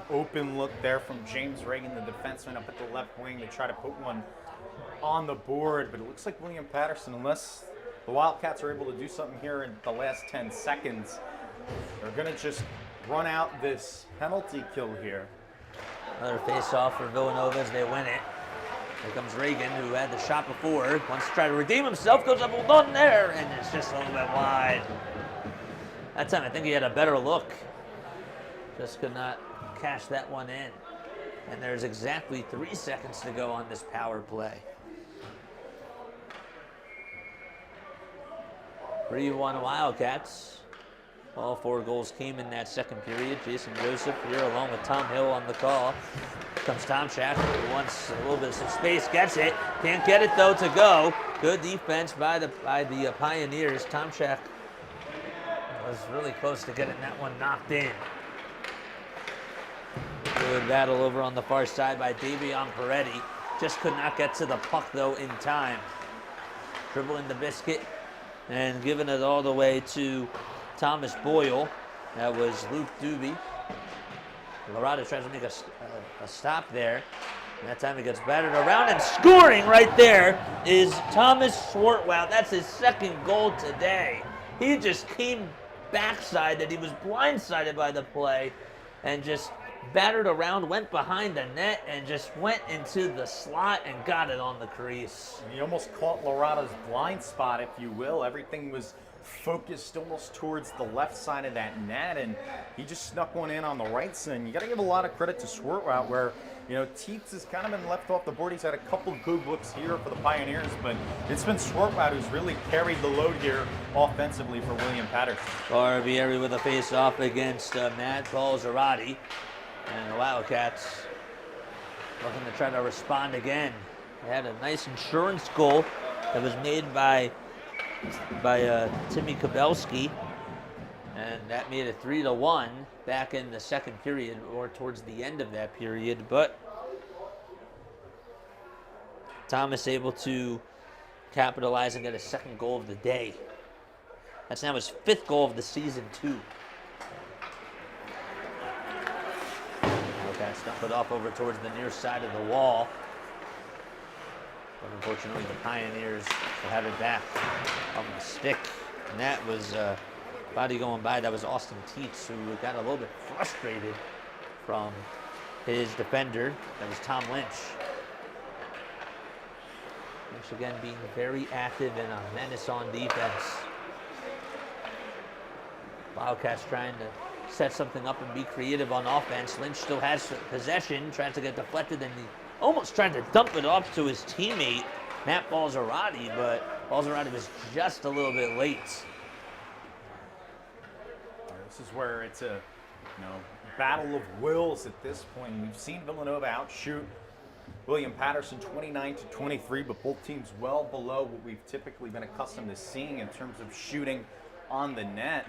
Open look there from James Reagan, the defenseman up at the left wing, to try to put one on the board, but it looks like William Paterson, unless the Wildcats are able to do something here in the last 10 seconds, they're going to just run out this penalty kill here. Another face-off for Villanova as they win it. Here comes Reagan, who had the shot before, wants to try to redeem himself, goes up, well done there, and it's just a little bit wide. That time I think he had a better look. Just could not cash that one in. And there's exactly 3 seconds to go on this power play. 3-1 Wildcats. All 4 goals came in that second period. Jason Joseph here along with Tom Hill on the call. Comes Tomczak, who wants a little bit of some space, gets it. Can't get it though to go. Good defense by the Pioneers. Tomczak was really close to getting that one knocked in. Good battle over on the far side by Davion Peretti. Just could not get to the puck though in time. Dribbling the biscuit and giving it all the way to Thomas Boyle. That was Luke Doobie. Lorado tries to make a stop there. And that time it gets battered around, and scoring right there is Thomas Swartwout. That's his second goal today. He just came backside that he was blindsided by the play and just battered around, went behind the net, and just went into the slot and got it on the crease. He almost caught Lorado's blind spot, if you will. Everything was focused almost towards the left side of that net, and he just snuck one in on the right side. You got to give a lot of credit to Swartwout, where Teets has kind of been left off the board. He's had a couple good looks here for the Pioneers, but it's been Swartwout who's really carried the load here offensively for William Paterson. Barbieri with a face-off against Matt Balzarati. And the Wildcats looking to try to respond again. They had a nice insurance goal that was made by Timmy Kabelski, and that made it 3-1 back in the second period, or towards the end of that period. But Thomas able to capitalize and get a second goal of the day. That's now his 5th goal of the season, too. Okay, stuff it off over towards the near side of the wall. But unfortunately, the Pioneers will have it back on the stick. And that was body going by. That was Austin Teets, who got a little bit frustrated from his defender. That was Tom Lynch. Lynch again being very active and a menace on defense. Wildcats trying to set something up and be creative on offense. Lynch still has possession, tries to get deflected, and he almost tried to dump it off to his teammate, Matt Balzarati, but Balzarati was just a little bit late. This is where it's a battle of wills at this point. We've seen Villanova outshoot William Paterson 29-23, but both teams well below what we've typically been accustomed to seeing in terms of shooting on the net.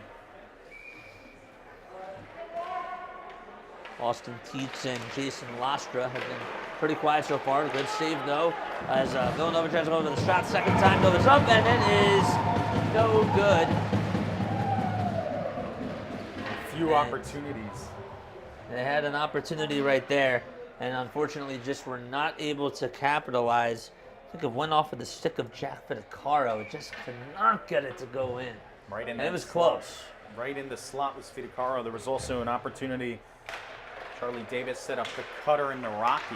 Austin Teets and Jason Lastra have been pretty quiet so far. Good save, though, as Villanova tries to go to the shot. Second time goes up, and it is no good. Few opportunities. They had an opportunity right there, and unfortunately just were not able to capitalize. I think it went off of the stick of Jack Fidecaro. It just could not get it to go in. Right in, and it was close. Right in the slot was Fidecaro. There was also an opportunity. Charlie Davis set up the cutter in the Rocky.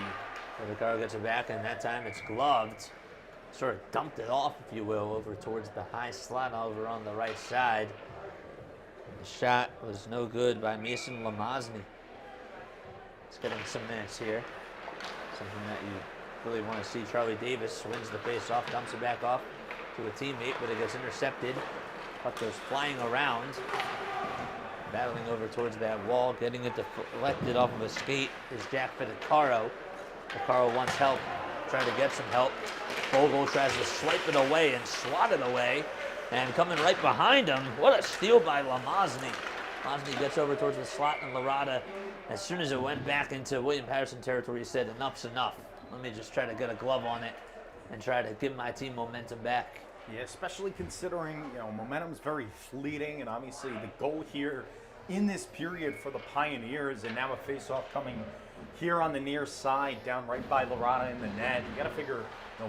So the car gets it back, and that time it's gloved. Sort of dumped it off, if you will, over towards the high slot over on the right side. The shot was no good by Mason Lamosny. He's getting some minutes here. Something that you really want to see. Charlie Davis wins the face-off, dumps it back off to a teammate, but it gets intercepted. Puck goes flying around, battling over towards that wall, getting it deflected off of a skate is Jack Fidecaro. Fidecaro wants help, trying to get some help. Vogel tries to swipe it away and swat it away, and coming right behind him, what a steal by Lamosny. Lamosny gets over towards the slot, and Larada, as soon as it went back into William Paterson territory, he said, enough's enough. Let me just try to get a glove on it and try to give my team momentum back. Yeah, especially considering, momentum's very fleeting, and obviously the goal here in this period for the Pioneers, and now a face-off coming here on the near side, down right by Larada in the net. You got to figure,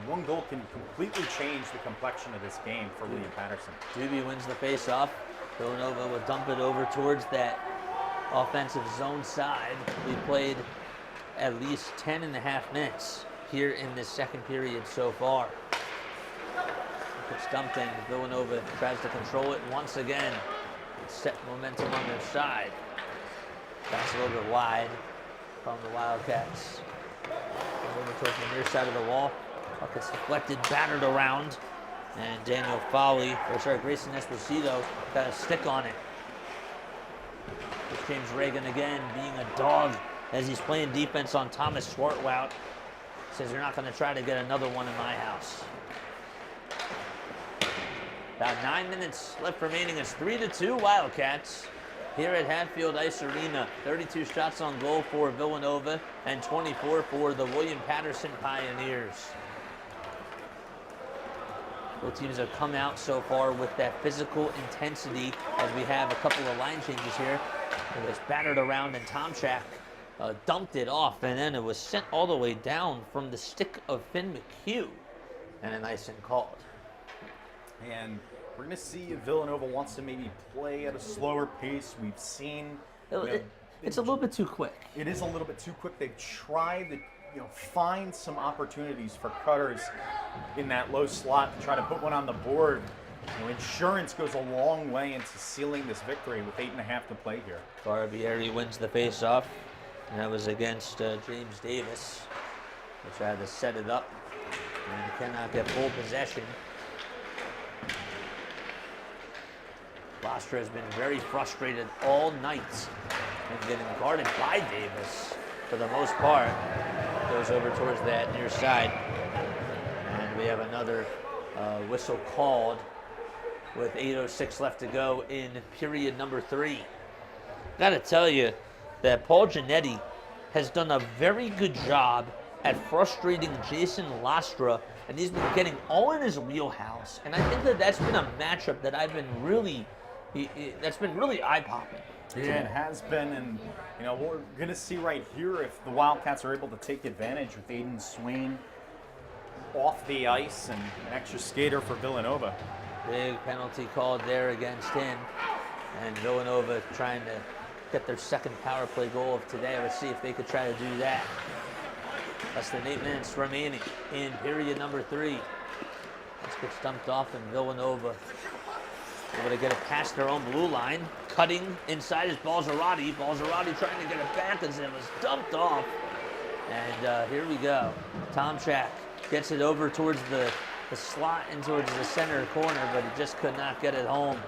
one goal can completely change the complexion of this game for William Paterson. Doobie wins the face-off. Villanova will dump it over towards that offensive zone side. We played at least 10.5 minutes here in this second period so far. It's dumped in. Villanova tries to control it once again. Set momentum on their side. Pass a little bit wide from the Wildcats. Over towards the near side of the wall. Puck gets deflected, battered around. And Grayson Esposito got a stick on it. It's James Reagan again being a dog as he's playing defense on Thomas Swartwout. Says, you're not going to try to get another one in my house. About 9 minutes left remaining. It's 3-2 Wildcats here at Hatfield Ice Arena. 32 shots on goal for Villanova and 24 for the William Paterson Pioneers. Both teams have come out so far with that physical intensity as we have a couple of line changes here. It was battered around and Tomchak dumped it off, and then it was sent all the way down from the stick of Finn McHugh, and an icing called. And we're going to see if Villanova wants to maybe play at a slower pace. We've seen... it's a little bit too quick. It is a little bit too quick. They've tried to find some opportunities for cutters in that low slot to try to put one on the board. Insurance goes a long way into sealing this victory with 8.5 to play here. Barbieri wins the face-off, and that was against James Davis. They tried to set it up and cannot get full possession. Lastra has been very frustrated all night and getting guarded by Davis for the most part. Goes over towards that near side. And we have another whistle called with 8:06 left to go in period number 3. Gotta tell you that Paul Giannetti has done a very good job at frustrating Jason Lastra, and he's been getting all in his wheelhouse. And I think that that's been a matchup that I've been really, that's been really eye-popping. Yeah, it has been, and we're going to see right here if the Wildcats are able to take advantage with Aiden Swain off the ice and an extra skater for Villanova. Big penalty called there against him, and Villanova trying to get their second power play goal of today. Let's see if they could try to do that. Less than 8 minutes remaining in period number 3. This gets dumped off, and Villanova able to get it past their own blue line. Cutting inside is Balzerati. Balzerati trying to get it back as it was dumped off. And here we go. Tomchak gets it over towards the slot and towards the center corner, but he just could not get it home.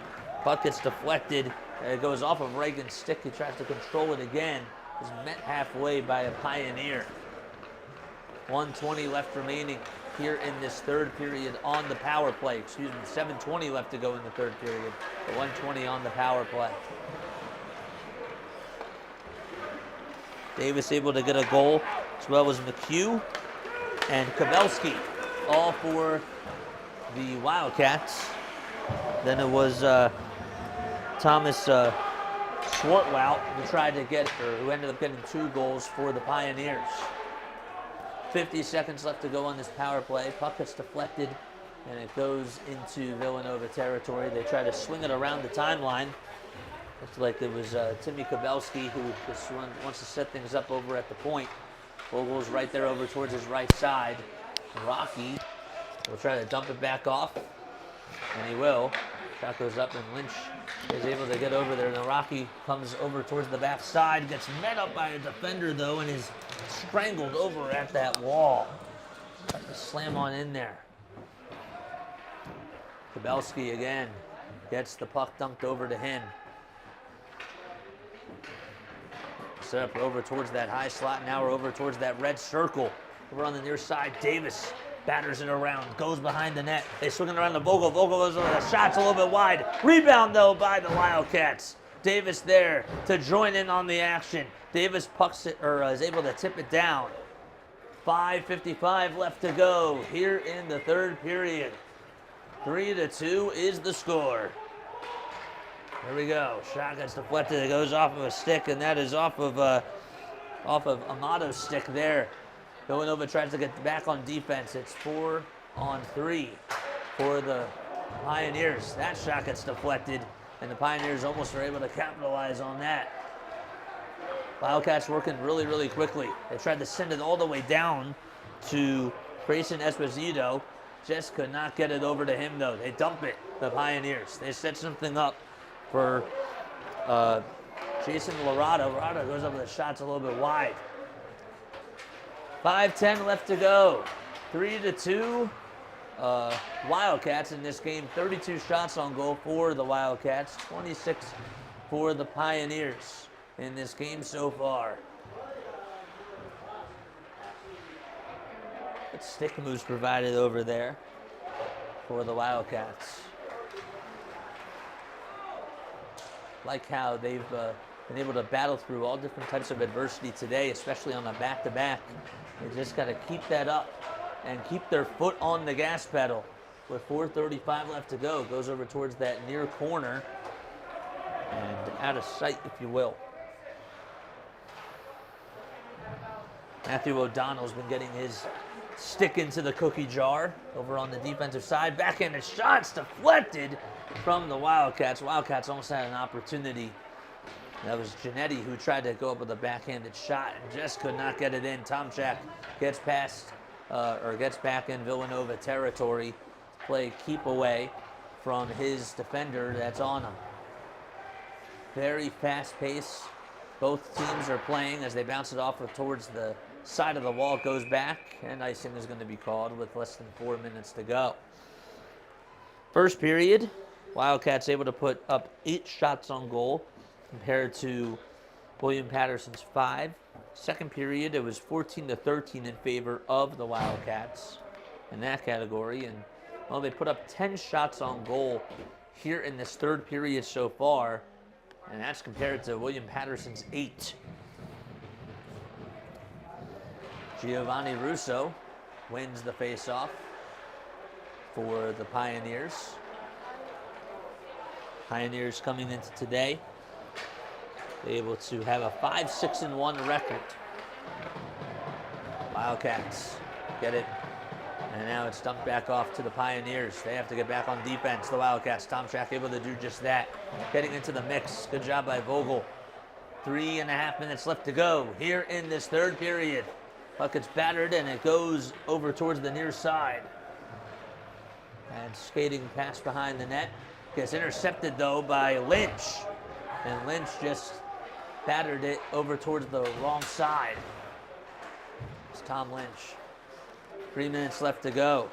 Puck gets deflected. It goes off of Reagan's stick. He tries to control it again. Is met halfway by a Pioneer. 1:20 left remaining here in this third period on the power play. 7:20 left to go in the third period. But 1:20 on the power play. Davis able to get a goal, as well as McHugh and Kavelski, all for the Wildcats. Then it was Thomas Swartwout who ended up getting 2 goals for the Pioneers. 50 seconds left to go on this power play. Puck gets deflected, and it goes into Villanova territory. They try to swing it around the timeline. Looks like it was Timmy Kavelski who just wants to set things up over at the point. Vogel's right there over towards his right side. Rocky will try to dump it back off, and he will. Shot goes up, and Lynch is able to get over there. Now Rocky comes over towards the back side, gets met up by a defender, though, and is strangled over at that wall. Trying to slam on in there. Kabelski again gets the puck dumped over to him. Set up over towards that high slot. Now we're over towards that red circle. Over on the near side, Davis batters it around, goes behind the net. They swing it around to Vogel. Vogel goes over the shot's a little bit wide. Rebound, though, by the Wildcats. Davis there to join in on the action. Davis pucks it, or is able to tip it down. 5:55 left to go here in the third period. 3-2 is the score. Here we go. Shot gets deflected. It goes off of a stick, and that is off of Amato's stick there. Villanova tries to get back on defense. It's 4-on-3 for the Pioneers. That shot gets deflected, and the Pioneers almost are able to capitalize on that. Wildcats working really, really quickly. They tried to send it all the way down to Grayson Esposito. Just could not get it over to him, though. They dump it, the Pioneers. They set something up for Jason Lorado. Lorado goes up with the shots a little bit wide. 5:10 left to go. 3-2 Wildcats in this game. 32 shots on goal for the Wildcats. 26 for the Pioneers in this game so far. Good stick moves provided over there for the Wildcats. Like how they've been able to battle through all different types of adversity today, especially on a back-to-back. They just got to keep that up and keep their foot on the gas pedal. With 4:35 left to go, goes over towards that near corner and out of sight, if you will. Matthew O'Donnell's been getting his stick into the cookie jar over on the defensive side. Backhanded shots deflected from the Wildcats. Wildcats almost had an opportunity. That was Giannetti who tried to go up with a backhanded shot and just could not get it in. Tomchak gets past, gets back in Villanova territory to play keep away from his defender that's on him. Very fast pace. Both teams are playing as they bounce it off towards the side of the wall. It goes back, and icing is going to be called with less than 4 minutes to go. First period, Wildcats able to put up 8 shots on goal compared to William Paterson's 5. Second period, it was 14-13 in favor of the Wildcats in that category. And, well, they put up 10 shots on goal here in this third period so far, and that's compared to William Paterson's 8. Giovanni Russo wins the faceoff for the Pioneers. Pioneers coming into today, able to have a 5-6-1 record. Wildcats get it, and now it's dumped back off to the Pioneers. They have to get back on defense. The Wildcats, Tomchak able to do just that. Getting into the mix. Good job by Vogel. 3.5 minutes left to go here in this third period. Puck gets battered, and it goes over towards the near side. And skating past behind the net. Gets intercepted, though, by Lynch. And Lynch just battered it over towards the wrong side. It's Tom Lynch. 3 minutes left to go.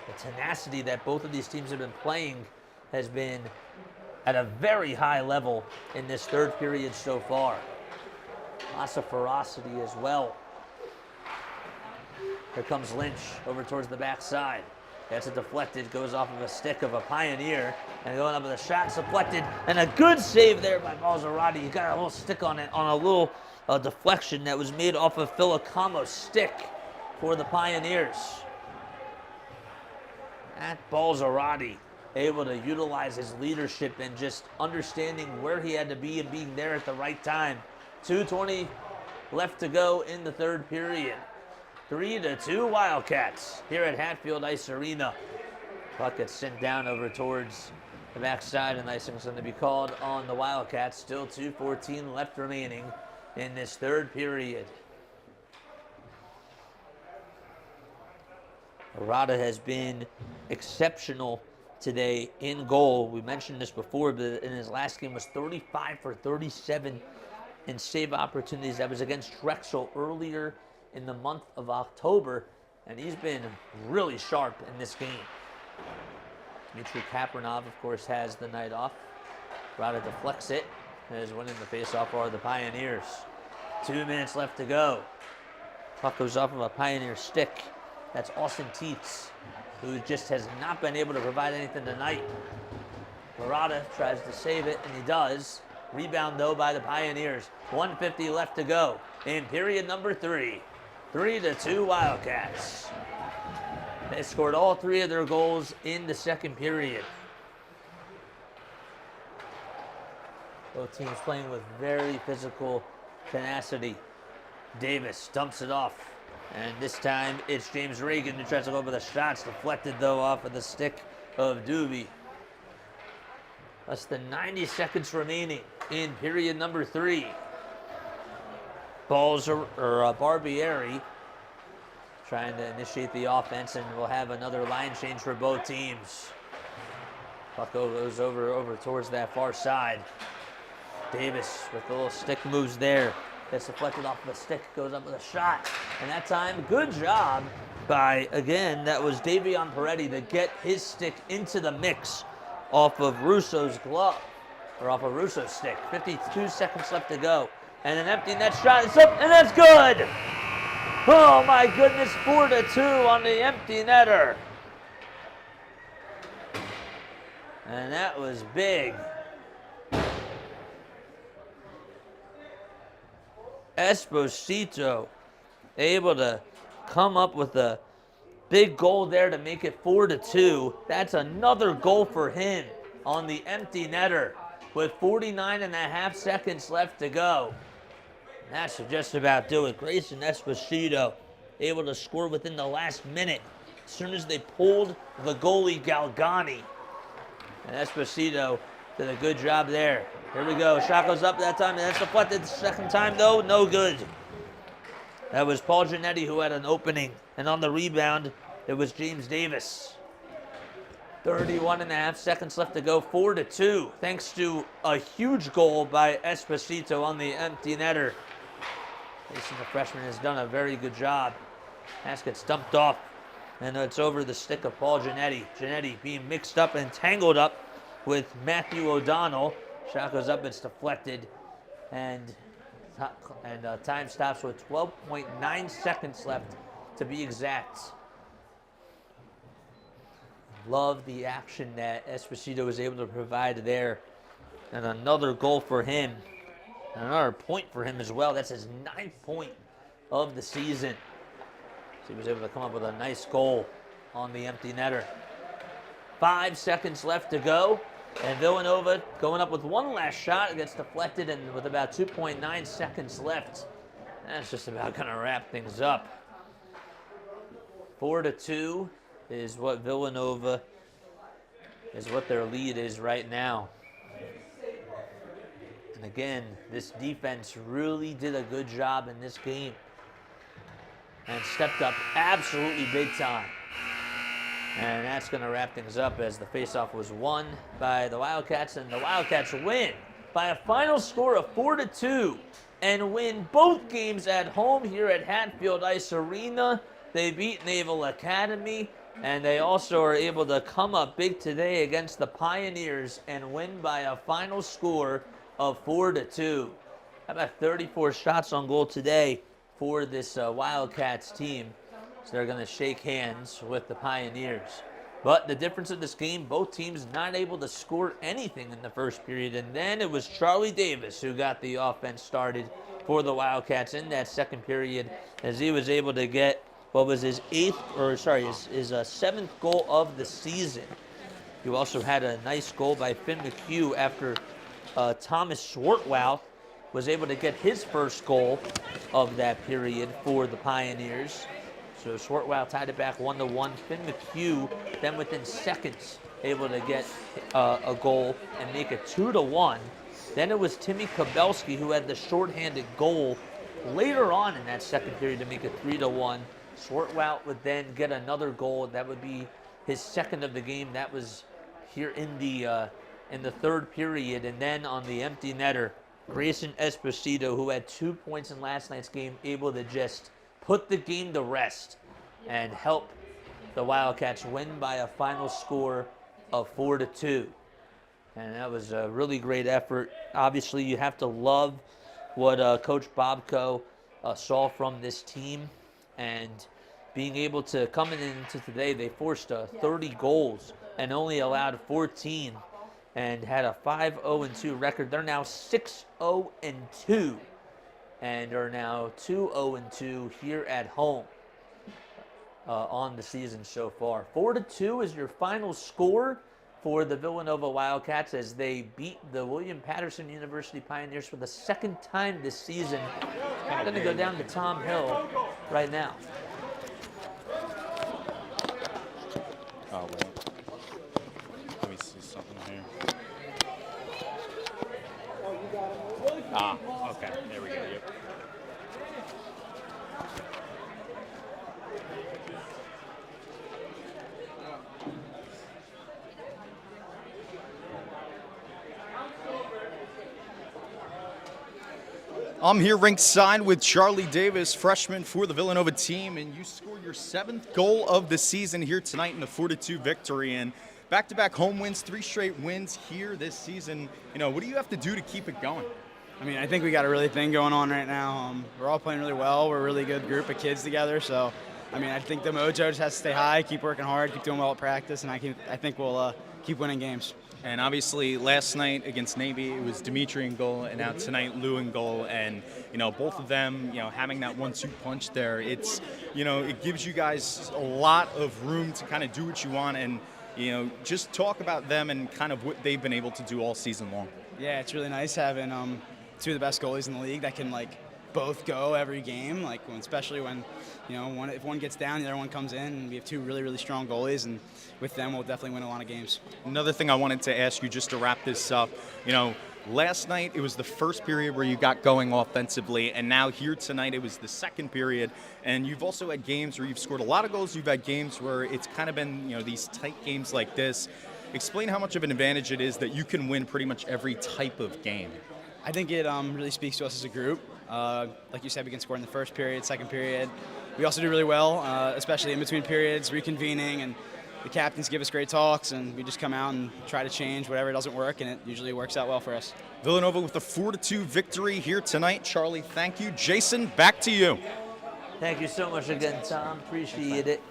The tenacity that both of these teams have been playing has been at a very high level in this third period so far. Lots of ferocity as well. Here comes Lynch over towards the backside. Gets it deflected, goes off of a stick of a Pioneer, and going up with a shot, deflected, and a good save there by Balzarati. He got a little stick on it, on a little deflection that was made off of Filicamo's stick for the Pioneers. At Balzarati, able to utilize his leadership and just understanding where he had to be and being there at the right time. 2:20 left to go in the third period. 3-2 Wildcats here at Hatfield Ice Arena. Puck gets sent down over towards the backside, and icing is going to be called on the Wildcats. Still 2:14 left remaining in this third period. Arata has been exceptional today in goal. We mentioned this before, but in his last game was 35 for 37 in save opportunities. That was against Drexel earlier in the month of October, and he's been really sharp in this game. Dmitry Kapranov, of course, has the night off. Arata deflects it, and is winning the faceoff are the Pioneers. 2 minutes left to go. Puck goes off of a Pioneer stick. That's Austin Teets, who just has not been able to provide anything tonight. Arata tries to save it, and he does. Rebound, though, by the Pioneers. 1:50 left to go in period number 3. 3-2 Wildcats. They scored all 3 of their goals in the second period. Both teams playing with very physical tenacity. Davis dumps it off. And this time, it's James Reagan who tries to go for the shots. Deflected, though, off of the stick of Doobie. Less than 90 seconds remaining in period number 3. Barbieri trying to initiate the offense, and we'll have another line change for both teams. Puck goes over towards that far side. Davis with the little stick moves there. Gets deflected off of a stick, goes up with a shot. And that time, good job by, again, that was Davion Peretti to get his stick into the mix off of Russo's glove, or off of Russo's stick. 52 seconds left to go. And an empty net shot is up, and that's good! Oh my goodness, 4-2 on the empty netter. And that was big. Esposito able to come up with a big goal there to make it 4-2. That's another goal for him on the empty netter with 49.5 seconds left to go. That should just about do it. Grayson Esposito able to score within the last minute as soon as they pulled the goalie Galgani. And Esposito did a good job there. Here we go. Shot goes up that time, and that's deflected the second time, though. No good. That was Paul Giannetti who had an opening. And on the rebound, it was James Davis. 31.5 seconds left to go. 4-2, thanks to a huge goal by Esposito on the empty netter. Mason, the freshman, has done a very good job. Pass gets dumped off, and it's over the stick of Paul Giannetti. Giannetti being mixed up and tangled up with Matthew O'Donnell. Shot goes up, it's deflected, and time stops with 12.9 seconds left to be exact. Love the action that Esposito was able to provide there. And another goal for him. And another point for him as well. That's his 9th point of the season. So he was able to come up with a nice goal on the empty netter. 5 seconds left to go. And Villanova going up with one last shot. It gets deflected, and with about 2.9 seconds left, that's just about going to wrap things up. 4-2 is what Villanova, is what their lead is right now. And again, this defense really did a good job in this game and stepped up absolutely big time. And that's going to wrap things up as the faceoff was won by the Wildcats, and the Wildcats win by a final score of 4-2 and win both games at home here at Hatfield Ice Arena. They beat Naval Academy, and they also are able to come up big today against the Pioneers and win by a final score of 4-2. How about 34 shots on goal today for this Wildcats team? So they're going to shake hands with the Pioneers. But the difference of this game, both teams not able to score anything in the first period. And then it was Charlie Davis who got the offense started for the Wildcats in that second period, as he was able to get what was his seventh goal of the season. He also had a nice goal by Finn McHugh after Thomas Swartwout was able to get his first goal of that period for the Pioneers. So Swartwout tied it back 1-1. Finn McHugh then within seconds able to get a goal and make it 2-1. Then it was Timmy Kabelski who had the shorthanded goal later on in that second period to make it 3-1. Swartwout would then get another goal. That would be his second of the game. That was here in the third period. And then on the empty netter, Grayson Esposito, who had 2 points in last night's game, able to just put the game to rest and help the Wildcats win by a final score of 4-2. And that was a really great effort. Obviously, you have to love what Coach Bobko saw from this team. And being able to come into today, they forced 30 goals and only allowed 14 and had a 5-0-2 record. They're now 6-0-2 and are now 2-0-2 here at home on the season so far. 4-2 is your final score for the Villanova Wildcats as they beat the William Paterson University Pioneers for the second time this season. I'm going to go down to Tom Hill right now. Oh, wait. Let me see something here. Ah, okay. There we go. Yep. I'm here rinkside with Charlie Davis, freshman for the Villanova team, and you scored your 7th goal of the season here tonight in the 4-2 victory. And back-to-back home wins, 3 straight wins here this season. You know, what do you have to do to keep it going? I mean, I think we got a really thing going on right now. We're all playing really well. We're a really good group of kids together. So, I mean, I think the mojo just has to stay high, keep working hard, keep doing well at practice, and I think we'll keep winning games. And obviously, last night against Navy, it was Dimitri in goal, and now tonight, Lou in goal. And, you know, both of them, you know, having that 1-2 punch there, it's, you know, it gives you guys a lot of room to kind of do what you want. And, you know, just talk about them and kind of what they've been able to do all season long. Yeah, it's really nice having 2 of the best goalies in the league that can, both go every game, especially when, you know, if one gets down, the other one comes in, and we have 2 really, really strong goalies, and with them, we'll definitely win a lot of games. Another thing I wanted to ask you just to wrap this up, you know, last night it was the first period where you got going offensively, and now here tonight it was the second period, and you've also had games where you've scored a lot of goals. You've had games where it's kind of been, you know, these tight games like this. Explain how much of an advantage it is that you can win pretty much every type of game. I think it really speaks to us as a group. Like you said, we can score in the first period, second period. We also do really well, especially in between periods, reconvening, and the captains give us great talks, and we just come out and try to change whatever doesn't work, and it usually works out well for us. Villanova with a 4-2 victory here tonight. Charlie, thank you. Jason, back to you. Thank you so much again, Tom. Appreciate it.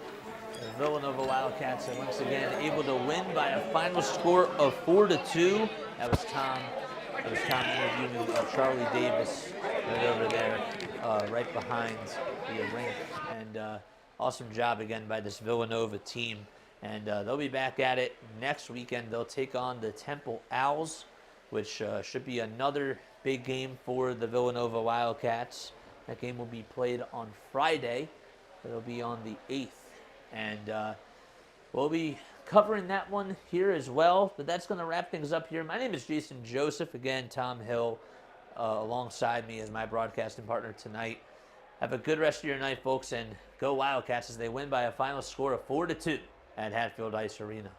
The Villanova Wildcats are once again able to win by a final score of 4-2. That was Tom interviewing Charlie Davis right over there, right behind the rink. And awesome job again by this Villanova team. And they'll be back at it next weekend. They'll take on the Temple Owls, which should be another big game for the Villanova Wildcats. That game will be played on Friday. It'll be on the 8th. And we'll be covering that one here as well. But that's going to wrap things up here. My name is Jason Joseph. Again, Tom Hill alongside me as my broadcasting partner tonight. Have a good rest of your night, folks, and go Wildcats as they win by a final score of 4-2 at Hatfield Ice Arena.